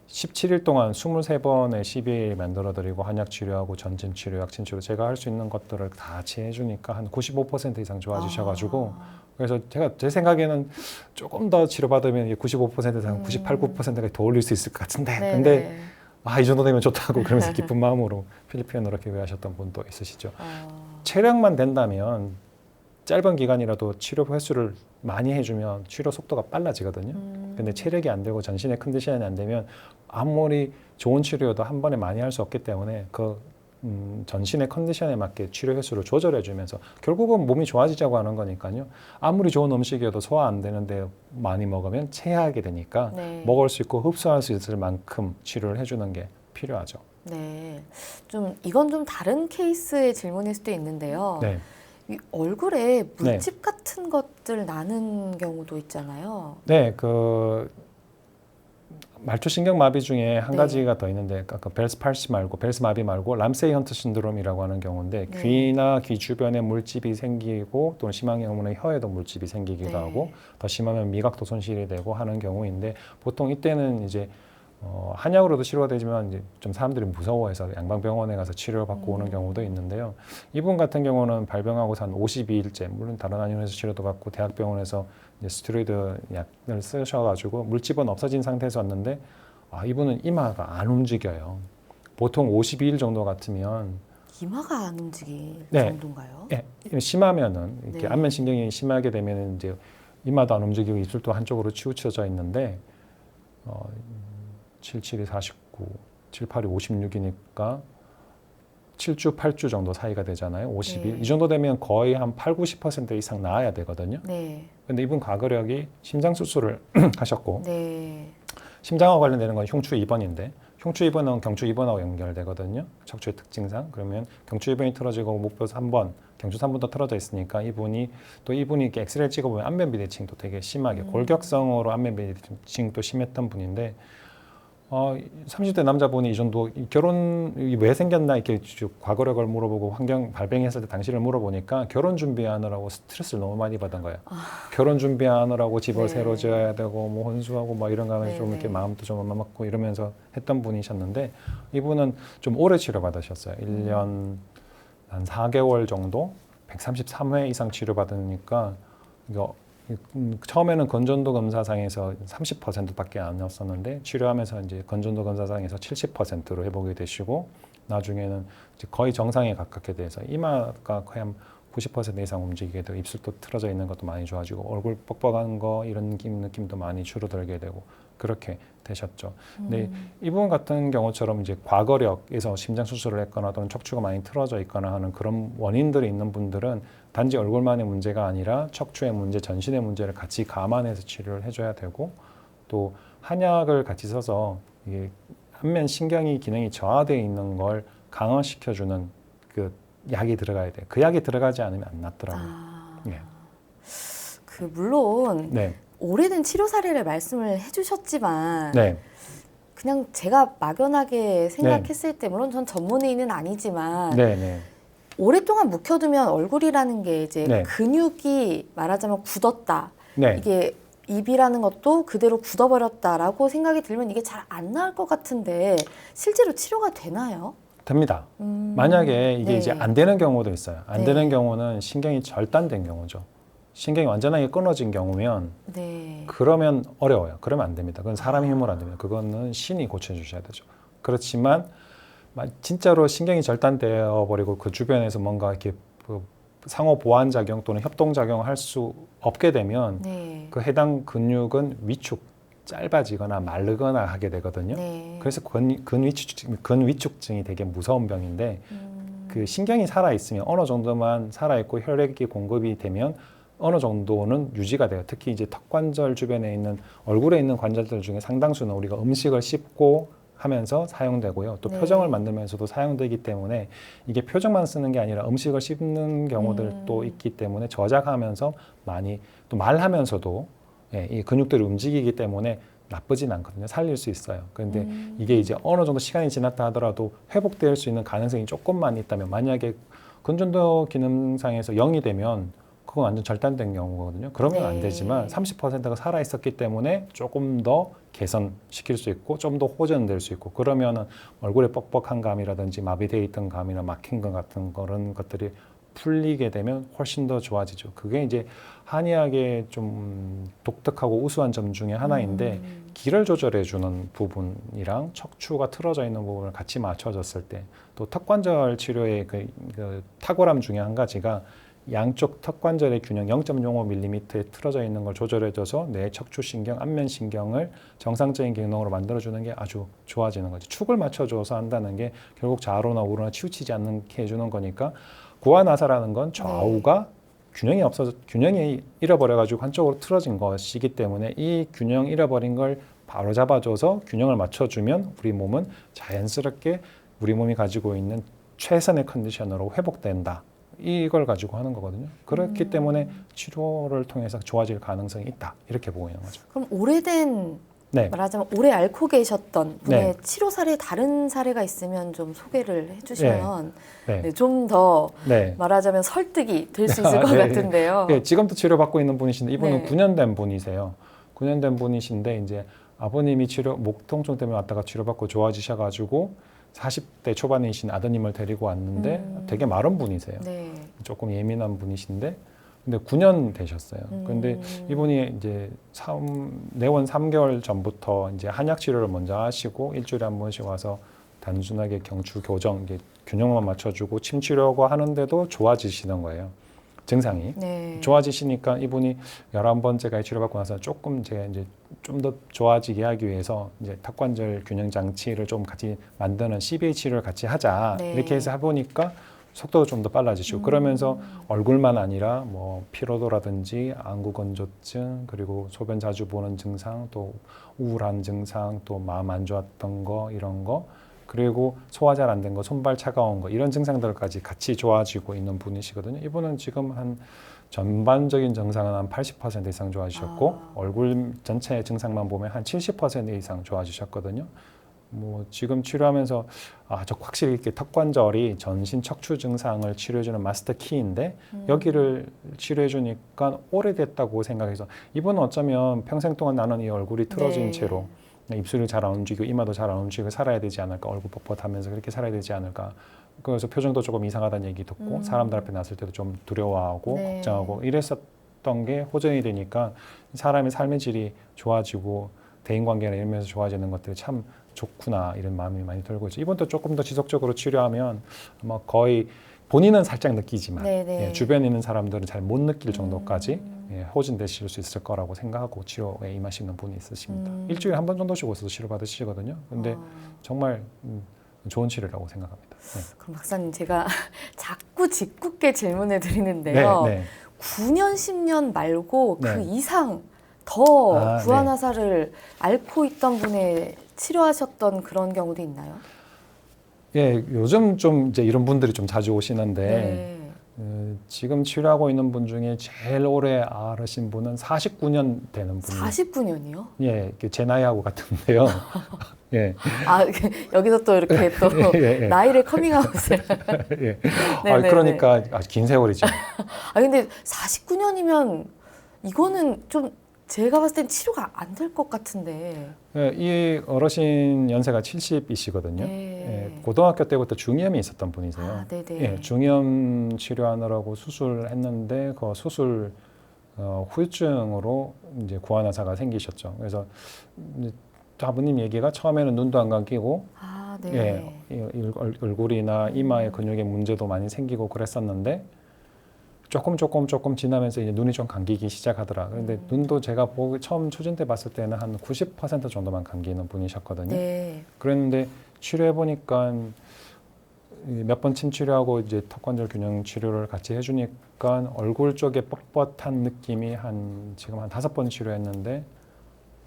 B: 17일 동안 23번의 CBA 만들어드리고 한약 치료하고 전진 치료, 약진 치료 제가 할 수 있는 것들을 다 같이 해주니까 한 95% 이상 좋아지셔가지고 그래서 제 생각에는 조금 더 치료받으면 95%에서 한 98, 9%까지 더 올릴 수 있을 것 같은데
A: 네네.
B: 근데 이 정도 되면 좋다고 그러면서 기쁜 마음으로 필리핀으로 귀국하셨던 분도 있으시죠. 체력만 된다면 짧은 기간이라도 치료 횟수를 많이 해주면 치료 속도가 빨라지거든요. 근데 체력이 안 되고 전신의 컨디션이 안 되면 아무리 좋은 치료여도 한 번에 많이 할 수 없기 때문에 전신의 컨디션에 맞게 치료 횟수를 조절해 주면서 결국은 몸이 좋아지자고 하는 거니까요. 아무리 좋은 음식이어도 소화 안 되는데 많이 먹으면 체하게 되니까
A: 네.
B: 먹을 수 있고 흡수할 수 있을 만큼 치료를 해주는 게 필요하죠.
A: 네. 이건 좀 다른 케이스의 질문일 수도 있는데요.
B: 네.
A: 이 얼굴에 물집 같은 것들 나는 경우도 있잖아요.
B: 네, 말초신경 마비 중에 한
A: 네.
B: 가지가 더 있는데 아까 벨스 팔시 말고 벨스 마비 말고 람세이 헌트 신드롬이라고 하는 경우인데
A: 네.
B: 귀나 귀 주변에 물집이 생기고 또는 심한 경우는 혀에도 물집이 생기기도
A: 네.
B: 하고 더 심하면 미각도 손실이 되고 하는 경우인데 보통 이때는 이제 한약으로도 치료가 되지만 이제 좀 사람들이 무서워해서 양방병원에 가서 치료를 받고 오는 경우도 있는데요. 이분 같은 경우는 발병하고서 한 52일째, 물론 다른 한의원에서 치료도 받고 대학병원에서 이제 스테로이드 약을 쓰셔가지고 물집은 없어진 상태에서 왔는데 이분은 이마가 안 움직여요. 보통 52일 정도 같으면
A: 이마가 안 움직일
B: 네.
A: 정도인가요?
B: 네, 심하면은 이렇게
A: 네.
B: 안면신경이 심하게 되면은 이제 이마도 안 움직이고 입술도 한쪽으로 치우쳐져 있는데 77이 49, 78이 56이니까 7주, 8주 정도 사이가 되잖아요. 50일.
A: 네.
B: 이 정도 되면 거의 한 8, 90% 이상 나아야 되거든요.
A: 네.
B: 근데 이분 과거력이 심장 수술을 하셨고
A: 네.
B: 심장하고 관련되는 건 흉추 2번인데 흉추 2번은 경추 2번하고 연결되거든요. 척추의 특징상. 그러면 경추 2번이 틀어지고 목표 3번, 경추 3번도 틀어져 있으니까 이분이 이렇게 엑스레이를 찍어보면 안면 비대칭도 되게 심하게 골격성으로 안면 비대칭도 심했던 분인데 30대 남자분이 이 정도 결혼이 왜 생겼나 이렇게 과거력을 물어보고 발병했을 때 당시를 물어보니까 결혼 준비하느라고 스트레스를 너무 많이 받은 거예요. 결혼 준비하느라고 집을
A: 네.
B: 새로 지어야 되고 뭐 혼수하고 뭐 이런 거 하면 좀
A: 네,
B: 이렇게
A: 네.
B: 마음도 좀 맞고 이러면서 했던 분이셨는데 이분은 좀 오래 치료 받으셨어요. 1년 한 4개월 정도 133회 이상 치료 받으니까 이거 처음에는 건전도 검사상에서 30%밖에 아니었었는데 치료하면서 이제 건전도 검사상에서 70%로 회복이 되시고 나중에는 이제 거의 정상에 가깝게 돼서 이마가 거의 한 90% 이상 움직이게 되고 입술도 틀어져 있는 것도 많이 좋아지고 얼굴 뻑뻑한 거 이런 느낌도 많이 줄어들게 되고 그렇게 되셨죠. 근데 이분 같은 경우처럼 이제 과거력에서 심장 수술을 했거나 또는 척추가 많이 틀어져 있거나 하는 그런 원인들이 있는 분들은 단지 얼굴만의 문제가 아니라 척추의 문제, 전신의 문제를 같이 감안해서 치료를 해줘야 되고 또 한약을 같이 써서 이게 안면 신경이 기능이 저하되어 있는 걸 강화시켜주는 그 약이 들어가야 돼요. 그 약이 들어가지 않으면 안 낫더라고요. 네.
A: 물론
B: 네.
A: 오래된 치료 사례를 말씀을 해주셨지만
B: 네.
A: 그냥 제가 막연하게 생각했을 때 물론 전 전문의는 아니지만
B: 네. 네.
A: 오랫동안 묵혀두면 얼굴이라는 게 이제
B: 네.
A: 근육이 말하자면 굳었다.
B: 네.
A: 이게 입이라는 것도 그대로 굳어버렸다라고 생각이 들면 이게 잘 안 나을 것 같은데 실제로 치료가 되나요?
B: 됩니다. 만약에 이게
A: 네.
B: 이제 안 되는 경우도 있어요. 안
A: 네.
B: 되는 경우는 신경이 절단된 경우죠. 신경이 완전하게 끊어진 경우면
A: 네.
B: 그러면 어려워요. 그러면 안 됩니다. 그건 사람 힘으로 안 됩니다. 그거는 신이 고쳐주셔야 되죠. 그렇지만 진짜로 신경이 절단되어 버리고 그 주변에서 뭔가 이렇게 상호 보완 작용 또는 협동 작용을 할 수 없게 되면
A: 네.
B: 그 해당 근육은 위축, 짧아지거나 마르거나 하게 되거든요.
A: 네.
B: 그래서 근위축증이 되게 무서운 병인데 그 신경이 살아 있으면 어느 정도만 살아 있고 혈액이 공급이 되면 어느 정도는 유지가 돼요. 특히 이제 턱관절 주변에 있는 얼굴에 있는 관절들 중에 상당수는 우리가 음식을 씹고 하면서 사용되고요. 또
A: 네.
B: 표정을 만들면서도 사용되기 때문에 이게 표정만 쓰는 게 아니라 음식을 씹는 경우들도 있기 때문에 저작하면서 많이 또 말하면서도 예, 이 근육들이 움직이기 때문에 나쁘진 않거든요. 살릴 수 있어요. 그런데 이게 이제 어느 정도 시간이 지났다 하더라도 회복될 수 있는 가능성이 조금만 있다면 만약에 근전도 기능상에서 0이 되면 그건 완전 절단된 경우거든요. 그러면 안
A: 네.
B: 되지만 30%가 살아 있었기 때문에 조금 더 개선시킬 수 있고 좀 더 호전될 수 있고 그러면은 얼굴에 뻑뻑한 감이라든지 마비되어 있던 감이나 막힌 것 같은 그런 것들이 풀리게 되면 훨씬 더 좋아지죠. 그게 이제 한의학의 좀 독특하고 우수한 점 중에 하나인데 기를 조절해 주는 부분이랑 척추가 틀어져 있는 부분을 같이 맞춰줬을 때 또 턱관절 치료의 그 탁월함 중에 한 가지가 양쪽 턱관절의 균형 0.05mm에 틀어져 있는 걸 조절해줘서 내 척추신경, 안면신경을 정상적인 기능으로 만들어주는 게 아주 좋아지는 거죠. 축을 맞춰줘서 한다는 게 결국 좌로나 우로나 치우치지 않게 해주는 거니까 구아나사라는 건 좌우가 균형이 잃어버려가지고 한쪽으로 틀어진 것이기 때문에 이 균형 잃어버린 걸 바로 잡아줘서 균형을 맞춰주면 우리 몸은 자연스럽게 우리 몸이 가지고 있는 최선의 컨디션으로 회복된다. 이걸 가지고 하는 거거든요. 그렇기 때문에 치료를 통해서 좋아질 가능성이 있다. 이렇게 보고 있는 거죠.
A: 그럼 오래된
B: 네.
A: 말하자면 오래 앓고 계셨던 분의
B: 네.
A: 치료 사례 다른 사례가 있으면 좀 소개를 해주시면
B: 네.
A: 네, 좀 더
B: 네.
A: 말하자면 설득이 될 수 있을 것
B: 네.
A: 같은데요.
B: 네. 지금도 치료받고 있는 분이신데 이분은
A: 네.
B: 9년 된 분이세요. 9년 된 분이신데 이제 아버님이 목 통증 때문에 왔다가 치료받고 좋아지셔가지고 40대 초반이신 아드님을 데리고 왔는데 되게 마른 분이세요.
A: 네.
B: 조금 예민한 분이신데 근데 9년 되셨어요. 근데 이분이 이제 내원 3개월 전부터 이제 한약 치료를 먼저 하시고 일주일에 한 번씩 와서 단순하게 경추 교정, 이제 균형만 맞춰주고 침 치료하고 하는데도 좋아지시는 거예요. 증상이.
A: 네.
B: 좋아지시니까 이분이 11번째까지 치료받고 나서 조금 제가 이제 좀 더 좋아지게 하기 위해서 이제 턱관절 균형 장치를 좀 같이 만드는 CBH를 같이 하자.
A: 네.
B: 이렇게 해서 해보니까 속도도 좀 더 빨라지시고 그러면서 얼굴만 아니라 뭐 피로도라든지 안구 건조증 그리고 소변 자주 보는 증상 또 우울한 증상 또 마음 안 좋았던 거 이런 거 그리고 소화 잘 안 된 거, 손발 차가운 거 이런 증상들까지 같이 좋아지고 있는 분이시거든요. 이분은 지금 한 전반적인 증상은 한 80% 이상 좋아지셨고 얼굴 전체 증상만 보면 한 70% 이상 좋아지셨거든요. 뭐 지금 치료하면서 저 확실히 이렇게 턱관절이 전신 척추 증상을 치료해주는 마스터 키인데 여기를 치료해주니까 오래됐다고 생각해서 이분은 어쩌면 평생 동안 나는 이 얼굴이 틀어진
A: 네.
B: 채로 입술이 잘 안 움직이고 이마도 잘 안 움직이고 살아야 되지 않을까 얼굴 뻣뻣하면서 그렇게 살아야 되지 않을까 그래서 표정도 조금 이상하다는 얘기 듣고 사람들 앞에 나설 때도 좀 두려워하고
A: 네.
B: 걱정하고 이랬었던 게 호전이 되니까 사람의 삶의 질이 좋아지고 대인관계나 이런 면에서 좋아지는 것들이 참 좋구나 이런 마음이 많이 들고 있죠. 이번도 조금 더 지속적으로 치료하면 아마 거의 본인은 살짝 느끼지만 주변에 있는 사람들은 잘 못 느낄 정도까지 호전되실 수 있을 거라고 생각하고 치료에 임하시는 분이 있으십니다. 일주일에 한 번 정도씩 오셔서 치료받으시거든요. 근데 정말 좋은 치료라고 생각합니다. 네.
A: 그럼 박사님 제가 자꾸 짓궂게 질문을 드리는데요. 9년, 10년 말고 그 이상 더 구아나사를 앓고 있던 분의 치료하셨던 그런 경우도 있나요?
B: 예, 요즘 좀 이제 이런 분들이 좀 자주 오시는데 지금 치료하고 있는 분 중에 제일 오래 앓으신 분은 49년 되는 분이
A: 49년이요?
B: 예, 제 나이하고 같은데요. 예,
A: 아, 여기서 또 이렇게 또
B: 예, 예.
A: 나이를 커밍아웃을.
B: 예.
A: 네네네.
B: 그러니까 긴 세월이죠.
A: 근데 49년이면 이거는 좀 제가 봤을 땐 치료가 안 될 것 같은데.
B: 예, 이 어르신 연세가 70이시거든요.
A: 네.
B: 예, 고등학교 때부터 중이염이 있었던 분이세요.
A: 아, 네네.
B: 예, 중이염 치료하느라고 수술했는데 그 수술 후유증으로 이제 구안화사가 생기셨죠. 그래서 이제 아버님 얘기가 처음에는 눈도 안 감기고
A: 아, 네.
B: 예, 얼굴이나 이마에 근육에 문제도 많이 생기고 그랬었는데 조금 지나면서 이제 눈이 좀 감기기 시작하더라. 그런데 눈도 제가 처음 초진 때 봤을 때는 한 90% 정도만 감기는 분이셨거든요.
A: 네.
B: 그랬는데 치료해 보니까 몇 번 침 치료하고 이제 턱관절 균형 치료를 같이 해주니까 얼굴 쪽에 뻣뻣한 느낌이 지금 한 5번 치료했는데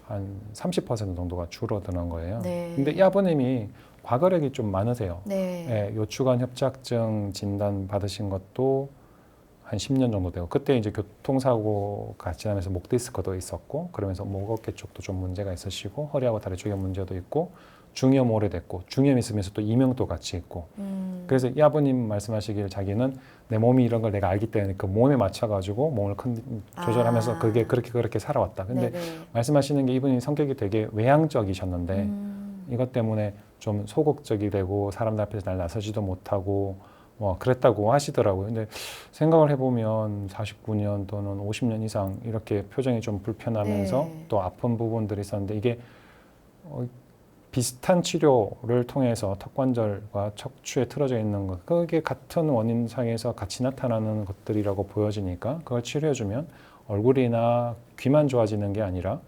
B: 한 30% 정도가 줄어드는 거예요.
A: 네.
B: 근데 이 아버님이 과거력이 좀 많으세요.
A: 네.
B: 예, 요추관 협착증 진단 받으신 것도 한 10년 정도 되고 그때 이제 교통사고가 지나면서 목 디스크도 있었고 그러면서 목 어깨 쪽도 좀 문제가 있으시고 허리하고 다리 쪽에 문제도 있고 중이염 오래됐고 중이염 있으면서 또 이명도 같이 있고 그래서 이 아버님 말씀하시길 자기는 내 몸이 이런 걸 내가 알기 때문에 그 몸에 맞춰가지고 몸을 조절하면서 그게 그렇게 살아왔다. 근데
A: 네네.
B: 말씀하시는 게 이분이 성격이 되게 외향적이셨는데 이것 때문에 좀 소극적이 되고 사람들 앞에서 잘 나서지도 못하고 뭐 그랬다고 하시더라고요. 근데 생각을 해보면 49년 또는 50년 이상 이렇게 표정이 좀 불편하면서
A: 네.
B: 또 아픈 부분들이 있었는데 이게 비슷한 치료를 통해서 턱관절과 척추에 틀어져 있는 것, 그게 같은 원인상에서 같이 나타나는 것들이라고 보여지니까 그걸 치료해주면 얼굴이나 귀만 좋아지는 게 아니라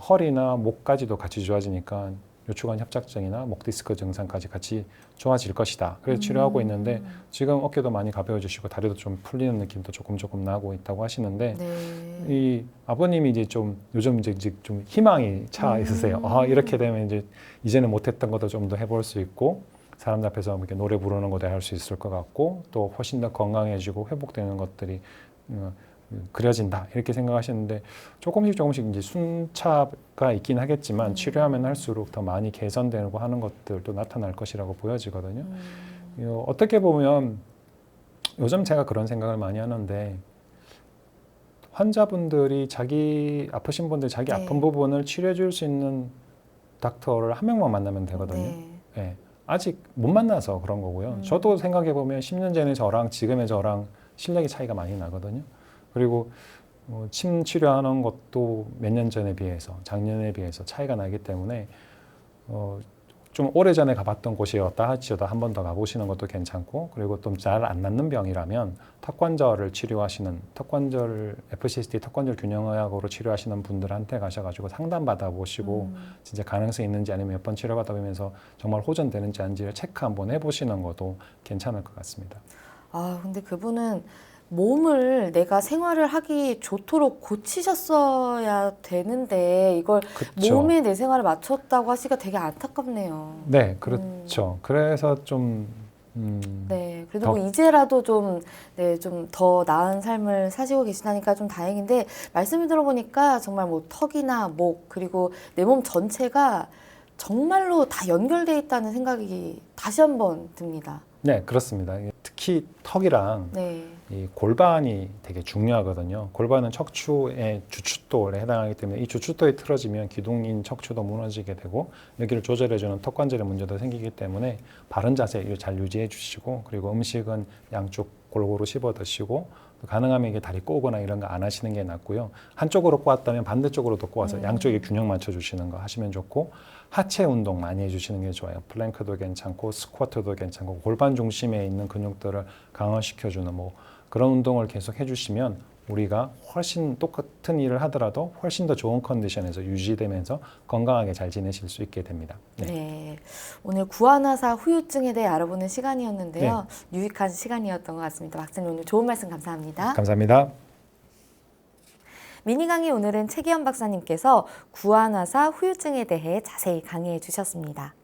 B: 허리나 목까지도 같이 좋아지니까 요추관 협착증이나 목 디스크 증상까지 같이 좋아질 것이다. 그래서 치료하고 있는데 지금 어깨도 많이 가벼워지시고 다리도 좀 풀리는 느낌도 조금 나고 있다고 하시는데
A: 네.
B: 이 아버님이 이제 좀 요즘 이제 좀 희망이 차 있으세요. 이렇게 되면 이제는 못했던 것도 좀 더 해볼 수 있고 사람들 앞에서 이렇게 노래 부르는 것도 할 수 있을 것 같고 또 훨씬 더 건강해지고 회복되는 것들이 그려진다 이렇게 생각하시는데 조금씩 이제 순차가 있긴 하겠지만 치료하면 할수록 더 많이 개선되고 하는 것들도 나타날 것이라고 보여지거든요. 어떻게 보면 요즘 제가 그런 생각을 많이 하는데 환자분들이 아프신 분들 자기
A: 네.
B: 아픈 부분을 치료해 줄 수 있는 닥터를 한 명만 만나면 되거든요.
A: 네.
B: 예, 아직 못 만나서 그런 거고요. 저도 생각해 보면 10년 전의 저랑 지금의 저랑 실력이 차이가 많이 나거든요. 그리고 침 치료하는 것도 몇 년 전에 비해서 작년에 비해서 차이가 나기 때문에 좀 오래전에 가봤던 곳이었다 하시어도 한 번 더 가보시는 것도 괜찮고 그리고 좀 잘 안 낫는 병이라면 턱관절을 치료하시는 턱관절 FCST 턱관절 균형의학으로 치료하시는 분들한테 가셔가지고 상담 받아보시고 진짜 가능성이 있는지 아니면 몇 번 치료받아 보면서 정말 호전되는지 아닌지를 체크 한번 해보시는 것도 괜찮을 것 같습니다.
A: 근데 그분은 몸을 내가 생활을 하기 좋도록 고치셨어야 되는데 이걸
B: 그쵸.
A: 몸에 내 생활을 맞췄다고 하시기가 되게 안타깝네요.
B: 네, 그렇죠. 그래서 좀
A: 네, 그래도 뭐 이제라도 좀 더 나은 삶을 사시고 계시다니까 좀 다행인데 말씀을 들어보니까 정말 뭐 턱이나 목 그리고 내 몸 전체가 정말로 다 연결돼 있다는 생각이 다시 한번 듭니다.
B: 네, 그렇습니다. 특히 턱이랑
A: 네.
B: 이 골반이 되게 중요하거든요. 골반은 척추의 주춧돌에 해당하기 때문에 이 주춧돌이 틀어지면 기둥인 척추도 무너지게 되고 여기를 조절해주는 턱관절의 문제도 생기기 때문에 바른 자세 잘 유지해 주시고 그리고 음식은 양쪽 골고루 씹어 드시고 가능하면 이게 다리 꼬거나 이런 거 안 하시는 게 낫고요. 한쪽으로 꼬았다면 반대쪽으로도 꼬아서 양쪽에 균형 맞춰 주시는 거 하시면 좋고 하체 운동 많이 해주시는 게 좋아요. 플랭크도 괜찮고 스쿼트도 괜찮고 골반 중심에 있는 근육들을 강화시켜주는 뭐 그런 운동을 계속 해주시면 우리가 훨씬 똑같은 일을 하더라도 훨씬 더 좋은 컨디션에서 유지되면서 건강하게 잘 지내실 수 있게 됩니다.
A: 네. 오늘 구안화사 후유증에 대해 알아보는 시간이었는데요. 유익한 시간이었던 것 같습니다. 박사님 오늘 좋은 말씀 감사합니다.
B: 감사합니다.
A: 미니 강의 오늘은 최기현 박사님께서 구안화사 후유증에 대해 자세히 강의해 주셨습니다.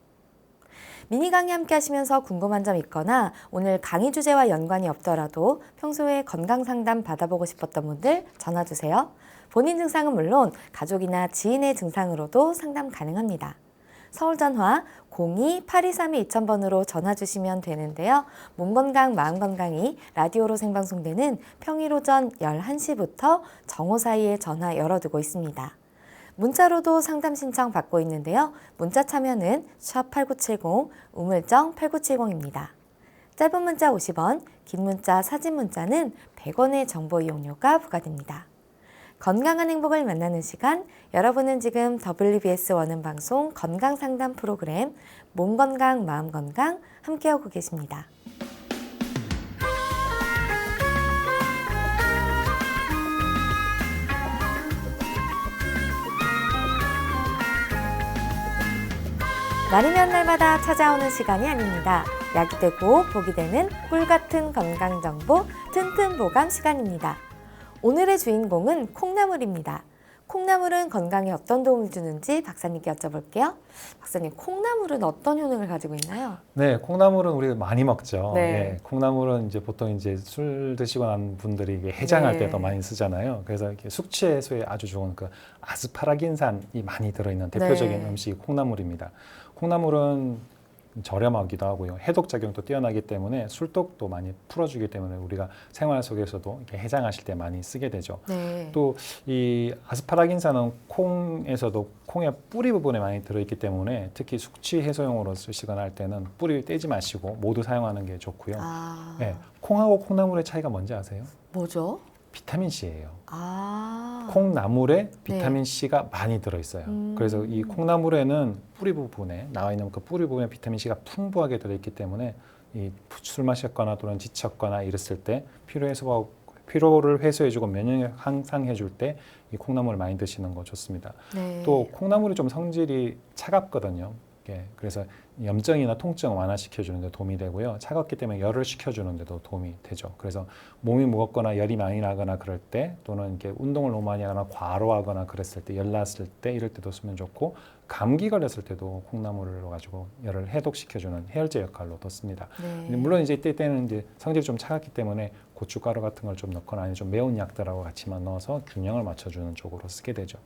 A: 미니 강의 함께 하시면서 궁금한 점 있거나 오늘 강의 주제와 연관이 없더라도 평소에 건강 상담 받아보고 싶었던 분들 전화 주세요. 본인 증상은 물론 가족이나 지인의 증상으로도 상담 가능합니다. 서울 전화 02-8232-2000번으로 전화 주시면 되는데요. 몸 건강, 마음 건강이 라디오로 생방송되는 평일 오전 11시부터 정오 사이에 전화 열어두고 있습니다. 문자로도 상담 신청 받고 있는데요. 문자 참여는 샵8970, 우물정 8970입니다. 짧은 문자 50원, 긴 문자, 사진 문자는 100원의 정보 이용료가 부과됩니다. 건강한 행복을 만나는 시간, 여러분은 지금 WBS 원음방송 건강상담 프로그램 몸 건강, 마음 건강 함께하고 계십니다. 날이면 날마다 찾아오는 시간이 아닙니다. 약이 되고 복이 되는 꿀 같은 건강 정보 튼튼 보강 시간입니다. 오늘의 주인공은 콩나물입니다. 콩나물은 건강에 어떤 도움을 주는지 박사님께 여쭤볼게요. 박사님, 콩나물은 어떤 효능을 가지고 있나요?
B: 네, 콩나물은 우리가 많이 먹죠.
A: 네.
B: 네, 콩나물은 이제 보통 이제 술 드시고 난 분들이 이게 해장할
A: 네.
B: 때도 많이 쓰잖아요. 그래서 이렇게 숙취 해소에 아주 좋은 그 아스파라긴산이 많이 들어있는 대표적인
A: 네.
B: 음식이 콩나물입니다. 콩나물은 저렴하기도 하고요. 해독 작용도 뛰어나기 때문에 술독도 많이 풀어주기 때문에 우리가 생활 속에서도 이렇게 해장하실 때 많이 쓰게 되죠.
A: 네.
B: 또 이 아스파라긴산은 콩에서도 콩의 뿌리 부분에 많이 들어있기 때문에 특히 숙취 해소용으로 쓰시거나 할 때는 뿌리 떼지 마시고 모두 사용하는 게 좋고요.
A: 아,
B: 네, 콩하고 콩나물의 차이가 뭔지 아세요?
A: 뭐죠?
B: 비타민 C예요.
A: 아,
B: 콩나물에 비타민 C가 많이 들어있어요. 그래서 이 콩나물에는 뿌리 부분에 나와 있는 그 뿌리 부분에 비타민 C가 풍부하게 들어있기 때문에 이 술 마셨거나 또는 지쳤거나 이랬을 때 피로를 해소해주고 면역력 향상해줄 때 이 콩나물을 많이 드시는 거 좋습니다.
A: 네.
B: 또 콩나물이 좀 성질이 차갑거든요. 예, 그래서 염증이나 통증 완화시켜주는 데 도움이 되고요. 차갑기 때문에 열을 식혀주는 데도 도움이 되죠. 그래서 몸이 무겁거나 열이 많이 나거나 그럴 때 또는 이렇게 운동을 너무 많이 하거나 과로하거나 그랬을 때 열 났을 때 이럴 때도 쓰면 좋고 감기 걸렸을 때도 콩나물을 가지고 열을 해독시켜주는 해열제 역할로도 씁니다.
A: 네.
B: 물론 이제 이때는 이제 성질이 좀 차갑기 때문에 고춧가루 같은 걸 좀 넣거나 아니면 좀 매운 약들하고 같이만 넣어서 균형을 맞춰주는 쪽으로 쓰게 되죠.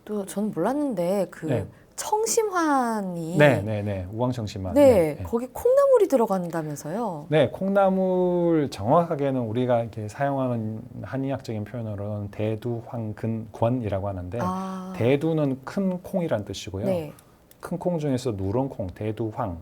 A: 또 저는 몰랐는데 그
B: 네.
A: 청심환이
B: 네, 우황청심환.
A: 네, 거기 콩나물이 들어간다면서요?
B: 네, 콩나물 정확하게는 우리가 이렇게 사용하는 한의학적인 표현으로는 대두황근권이라고 하는데
A: 아,
B: 대두는 큰 콩이란 뜻이고요.
A: 네.
B: 큰 콩 중에서 누런콩, 대두황이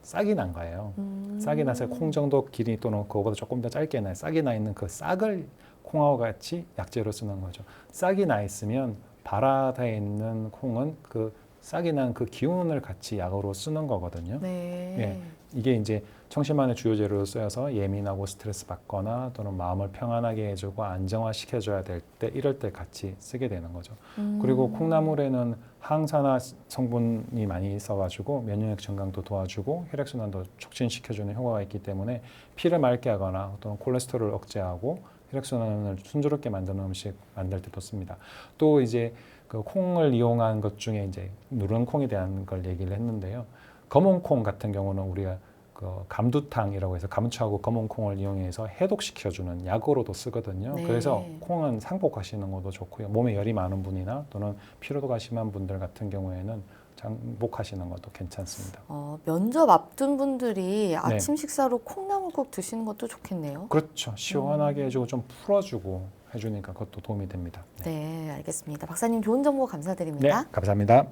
B: 싹이 난 거예요. 싹이 나서 콩 정도 길이 또는 그거보다 조금 더 짧게 나요. 싹이 나 있는 그 싹을 콩하고 같이 약재로 쓰는 거죠. 싹이 나 있으면 발아다에 있는 콩은 그 싹이 난 그 기운을 같이 약으로 쓰는 거거든요.
A: 네.
B: 예, 이게 이제 청심환의 주요 재료로 쓰여서 예민하고 스트레스 받거나 또는 마음을 평안하게 해주고 안정화시켜줘야 될 때 이럴 때 같이 쓰게 되는 거죠. 그리고 콩나물에는 항산화 성분이 많이 있어가지고 면역력 증강도 도와주고 혈액순환도 촉진시켜주는 효과가 있기 때문에 피를 맑게 하거나 또는 콜레스테롤을 억제하고 혈액순환을 순조롭게 만드는 음식 만들 때도 씁니다. 또 이제 그 콩을 이용한 것 중에 이제 누런 콩에 대한 걸 얘기를 했는데요. 검은 콩 같은 경우는 우리가 그 감두탕이라고 해서 감초하고 검은 콩을 이용해서 해독시켜주는 약으로도 쓰거든요.
A: 네.
B: 그래서 콩은 상복하시는 것도 좋고요. 몸에 열이 많은 분이나 또는 피로도가 심한 분들 같은 경우에는 장복하시는 것도 괜찮습니다.
A: 면접 앞둔 분들이 아침 식사로 콩나물 꼭 드시는 것도 좋겠네요.
B: 그렇죠. 시원하게 해주고 좀 풀어주고 해주니까 그것도 도움이 됩니다.
A: 네, 알겠습니다. 박사님 좋은 정보
B: 네,
A: 감사드립니다.
B: 감사합니다.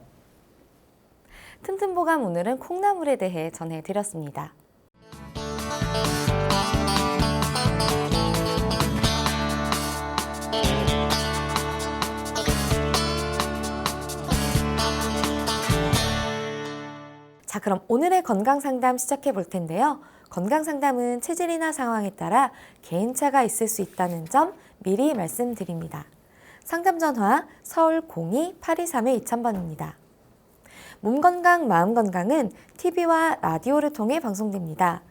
A: 튼튼보감 오늘은 콩나물에 대해 전해드렸습니다. 자, 그럼 오늘의 건강상담 시작해 볼 텐데요. 건강상담은 체질이나 상황에 따라 개인차가 있을 수 있다는 점 미리 말씀드립니다. 상담 전화 서울 02-823-2000번입니다. 몸건강, 마음건강은 TV와 라디오를 통해 방송됩니다.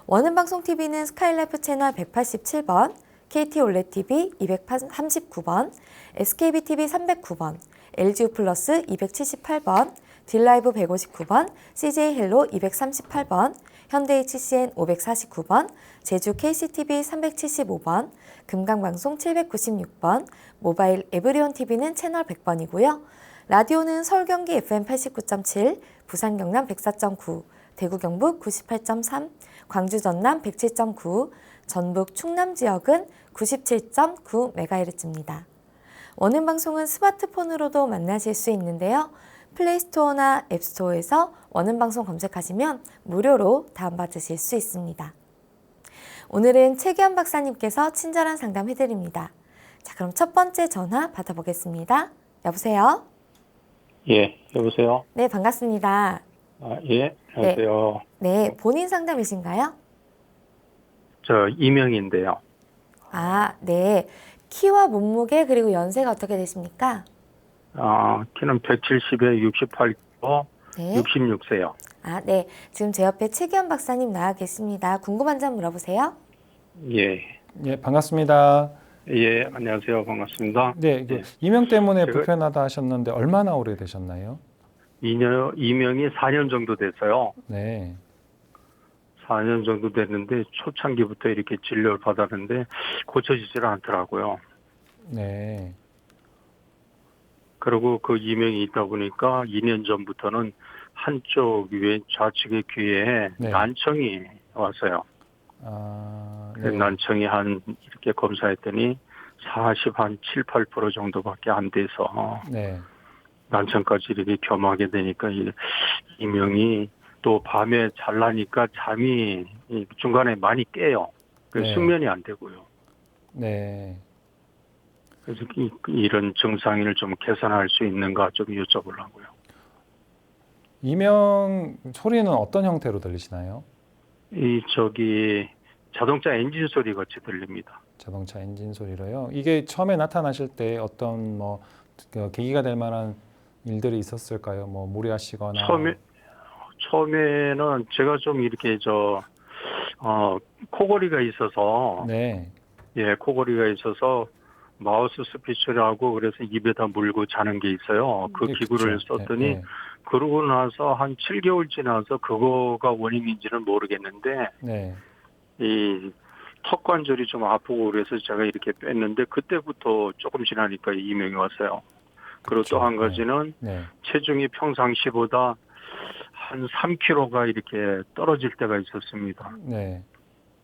A: 원음방송TV는 스카이라이프 채널 187번, KT올레TV 239번, SKBTV 309번, LGU 플러스 278번, 딜라이브 159번, CJ 헬로 238번, 현대 HCN 549번, 제주 KCTV 375번, 금강방송 796번, 모바일 에브리온 TV는 채널 100번이고요. 라디오는 서울 경기 FM 89.7, 부산 경남 104.9, 대구 경북 98.3, 광주 전남 107.9, 전북 충남 지역은 97.9MHz입니다. 원음 방송은 스마트폰으로도 만나실 수 있는데요. 플레이스토어나 앱스토어에서 원음 방송 검색하시면 무료로 다운받으실 수 있습니다. 오늘은 최기현 박사님께서 친절한 상담 해드립니다. 자, 그럼 첫 번째 전화 받아보겠습니다. 여보세요?
C: 예, 여보세요?
A: 네, 반갑습니다.
C: 아, 예, 안녕하세요.
A: 네, 본인 상담이신가요?
C: 저 이명인데요.
A: 아, 네. 키와 몸무게 그리고 연세가 어떻게 되십니까?
C: 키는 170에 68kg,
A: 네.
C: 66세요.
A: 아, 네. 지금 제 옆에 최기현 박사님 나와 계십니다. 궁금한 점 물어보세요.
C: 예,
B: 예, 반갑습니다.
C: 예, 안녕하세요. 반갑습니다.
B: 네,
C: 예.
B: 이명 때문에
C: 제가-
B: 불편하다 하셨는데 얼마나 오래 되셨나요?
C: 이명이 4년 정도 됐어요.
B: 네,
C: 4년 정도 됐는데 초창기부터 이렇게 진료를 받았는데 고쳐지질 않더라고요.
B: 네,
C: 그리고 그 이명이 있다 보니까 2년 전부터는 한쪽 좌측의 귀에
B: 네.
C: 난청이 왔어요.
B: 아,
C: 그
B: 네,
C: 난청이 이렇게 검사했더니 7, 8% 정도밖에 안 돼서
B: 네,
C: 난청까지 이렇게 겸하게 되니까 이명이 또 밤에 잘라니까 잠이 중간에 많이 깨요.
B: 네.
C: 숙면이 안 되고요.
B: 네.
C: 그래서 이런 증상을 좀 개선할 수 있는가 좀 여쭤보려고요.
B: 이명 소리는 어떤 형태로 들리시나요?
C: 자동차 엔진 소리 같이 들립니다.
B: 자동차 엔진 소리로요. 이게 처음에 나타나실 때 어떤 그 계기가 될 만한 일들이 있었을까요? 뭐 무리하시거나.
C: 처음에는 제가 좀 이렇게 코골이가 있어서
B: 네,
C: 예, 코골이가 있어서 마우스 스피치를 하고 그래서 입에다 물고 자는 게 있어요. 그
B: 네,
C: 기구를
B: 그쵸.
C: 썼더니
B: 네,
C: 그러고 나서 한 7개월 지나서 그거가 원인인지는 모르겠는데
B: 네,
C: 이 턱관절이 좀 아프고 그래서 제가 이렇게 뺐는데 그때부터 조금 지나니까 이명이 왔어요. 그리고
B: 그쵸.
C: 또 한 가지는
B: 네,
C: 체중이 평상시보다 한 3kg가 이렇게 떨어질 때가 있었습니다.
B: 네,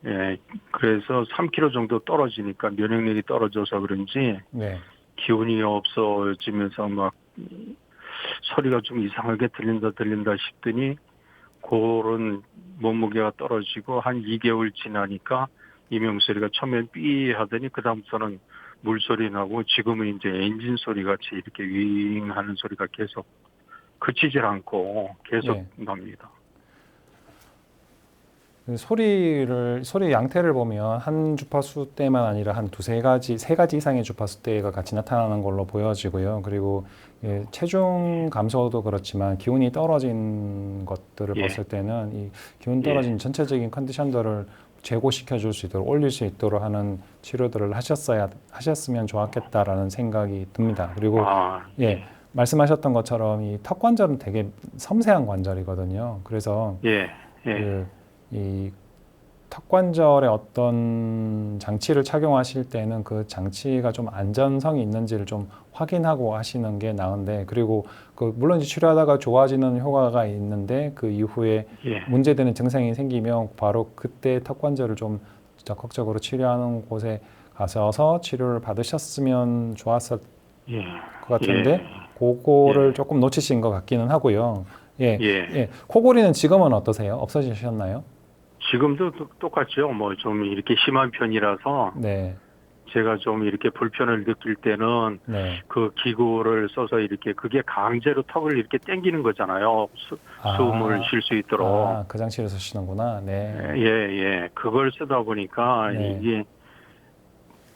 C: 예, 그래서 3kg 정도 떨어지니까 면역력이 떨어져서 그런지
B: 네,
C: 기운이 없어지면서 막 소리가 좀 이상하게 들린다 싶더니 그런 몸무게가 떨어지고 한 2개월 지나니까 이명 소리가 처음엔 삐 하더니 그다음부터는 물소리 나고 지금은 이제 엔진 소리 같이 이렇게 윙 하는 소리가 계속 그치질 않고 계속
B: 네.
C: 납니다.
B: 그 소리 양태를 보면 한 주파수 대만 아니라 한 세 가지 이상의 주파수 대가 같이 나타나는 걸로 보여지고요. 그리고 체중 감소도 그렇지만 기운이 떨어진 것들을
C: 예.
B: 봤을 때는 이 기운 떨어진 전체적인 컨디션들을 제고시켜 줄 수 있도록 올릴 수 있도록 하는 치료들을 하셨으면 좋았겠다라는 생각이 듭니다. 그리고 예, 말씀하셨던 것처럼 이 턱 관절은 되게 섬세한 관절이거든요. 그래서
C: 예.
B: 이 턱관절에 어떤 장치를 착용하실 때는 그 장치가 좀 안전성이 있는지를 좀 확인하고 하시는 게 나은데, 그리고 물론 이제 치료하다가 좋아지는 효과가 있는데 그 이후에 문제되는 증상이 생기면 바로 그때 턱관절을 좀 적극적으로 치료하는 곳에 가셔서 치료를 받으셨으면 좋았을 것 같은데 그거를 조금 놓치신 것 같기는 하고요. 코골이는 지금은 어떠세요? 없어지셨나요?
C: 지금도 똑같죠. 뭐 좀 이렇게 심한 편이라서
B: 네.
C: 제가 좀 이렇게 불편을 느낄 때는 그 기구를 써서 이렇게 그게 강제로 턱을 이렇게 당기는 거잖아요. 숨을 쉴 수 있도록.
B: 그 장치를 쓰시는구나. 네.
C: 예. 그걸 쓰다 보니까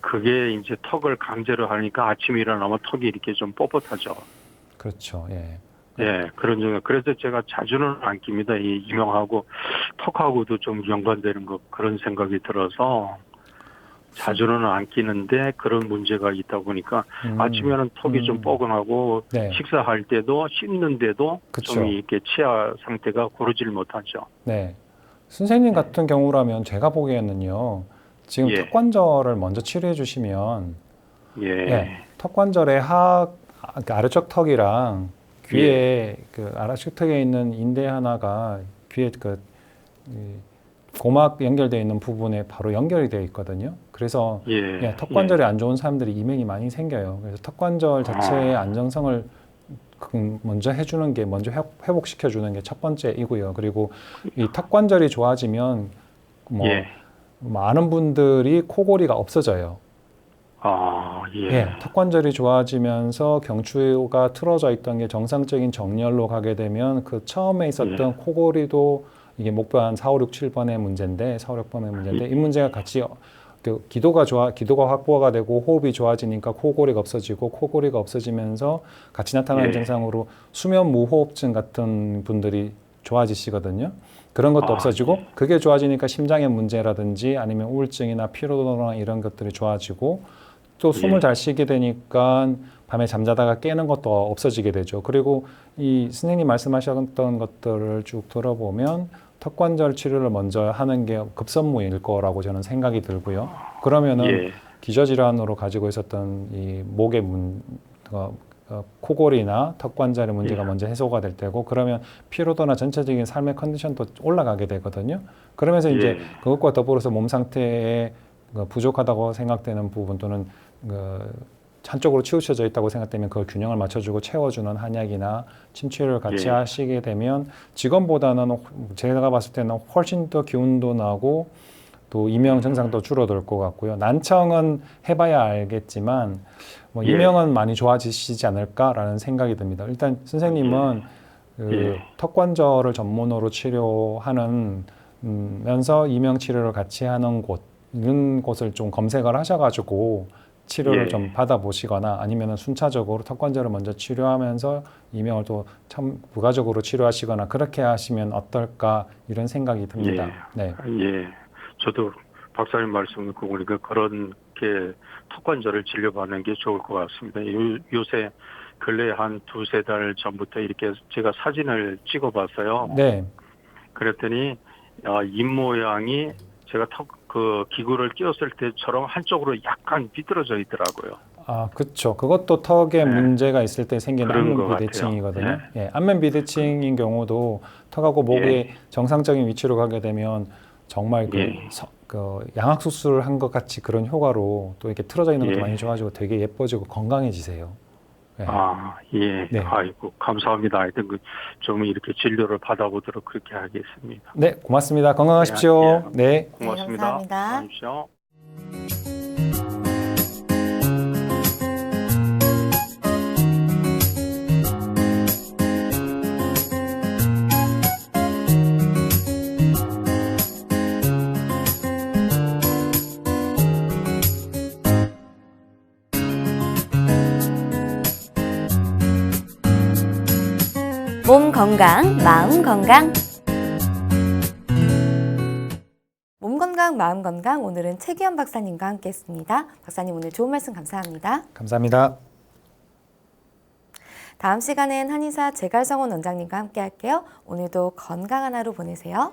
C: 그게 이제 턱을 강제로 하니까 아침에 일어나면 턱이 이렇게 좀 뻣뻣하죠.
B: 그렇죠. 예.
C: 예, 그런 점에 그래서 제가 자주는 안 낍니다. 이 이명하고 턱하고도 좀 연관되는 그런 생각이 들어서 자주는 안 끼는데 그런 문제가 있다 보니까 아침에는 턱이 좀 뻐근하고
B: 네.
C: 식사할 때도 씹는데도
B: 그쵸.
C: 좀 이렇게 치아 상태가 고르질 못하죠.
B: 네. 선생님 같은 경우라면 제가 보기에는요. 지금
C: 예.
B: 턱관절을 먼저 치료해 주시면
C: 예.
B: 예, 턱관절의 그 아래쪽 턱이랑 귀에 그 아래쪽 턱에 있는 인대 하나가 귀에 이 고막 연결되어 있는 부분에 바로 연결이 되어 있거든요. 그래서
C: 예.
B: 예, 턱관절이 안 좋은 사람들이 이명이 많이 생겨요. 그래서 턱관절 자체의 안정성을 먼저 해주는 게 먼저 회복시켜 주는 게 첫 번째이고요. 그리고 이 턱관절이 좋아지면 뭐
C: 예.
B: 많은 분들이 코골이가 없어져요.
C: 아, 예.
B: 예, 턱관절이 좋아지면서 경추가 틀어져 있던 게 정상적인 정렬로 가게 되면 그 처음에 있었던 코골이도 이게 목표 한 4, 5, 6, 7번의 문제인데 4, 5, 6번의 문제인데 이 문제가 같이 기도가 확보가 되고 호흡이 좋아지니까 코골이가 없어지고 코골이가 없어지면서 같이 나타나는 증상으로 수면 무호흡증 같은 분들이 좋아지시거든요. 그런 것도 없어지고 그게 좋아지니까 심장의 문제라든지 아니면 우울증이나 피로도나 이런 것들이 좋아지고 또 숨을 잘 쉬게 되니까 밤에 잠자다가 깨는 것도 없어지게 되죠. 그리고 이 선생님 말씀하셨던 것들을 쭉 들어보면 턱관절 치료를 먼저 하는 게 급선무일 거라고 저는 생각이 들고요. 그러면은 기저질환으로 가지고 있었던 이 목의 코골이나 턱관절의 문제가 먼저 해소가 될 때고 그러면 피로도나 전체적인 삶의 컨디션도 올라가게 되거든요. 그러면서 이제 그것과 더불어서 몸 상태에 부족하다고 생각되는 부분 또는 한쪽으로 치우쳐져 있다고 생각되면 그걸 균형을 맞춰주고 채워주는 한약이나 침치료를 같이 하시게 되면 지금보다는 제가 봤을 때는 훨씬 더 기운도 나고 또 이명 증상도 줄어들 것 같고요. 난청은 해봐야 알겠지만 뭐 이명은 많이 좋아지시지 않을까라는 생각이 듭니다. 일단 선생님은 턱관절을 전문으로 치료하는 면서 이명 치료를 같이 하는 이런 곳을 좀 검색을 하셔가지고 치료를 좀 받아보시거나 아니면 순차적으로 턱관절을 먼저 치료하면서 이명을 또 참 부가적으로 치료하시거나 그렇게 하시면 어떨까 이런 생각이 듭니다. 네.
C: 예. 저도 박사님 말씀 듣고 보니까 그렇게 턱관절을 진료받는 게 좋을 것 같습니다. 요새 근래 한 두세 달 전부터 이렇게 제가 사진을 찍어봤어요.
B: 네.
C: 그랬더니 입 모양이 제가 그 기구를 끼웠을 때처럼 한쪽으로 약간 비뚤어져 있더라고요.
B: 아, 그렇죠. 그것도 턱에 문제가 있을 때 생기는 안면
C: 것
B: 비대칭이거든요. 예, 안면 비대칭인 경우도 턱하고 목의 정상적인 위치로 가게 되면 정말 그 양악 수술을 한 것 같이 그런 효과로 또 이렇게 틀어져 있는 것도 많이 좋아지고 되게 예뻐지고 건강해지세요. 네.
C: 네. 아이고, 감사합니다. 하여튼 좀 이렇게 진료를 받아보도록 그렇게 하겠습니다.
B: 네, 고맙습니다. 건강하십시오. 네.
C: 고맙습니다.
A: 네, 감사합니다.
C: 감사합니다.
A: 몸 건강, 마음 건강. 몸 건강, 마음 건강. 오늘은 최기현 박사님과 함께했습니다. 박사님 오늘 좋은 말씀 감사합니다.
B: 감사합니다.
A: 다음 시간엔 한의사 제갈성원 원장님과 함께할게요. 오늘도 건강한 하루 보내세요.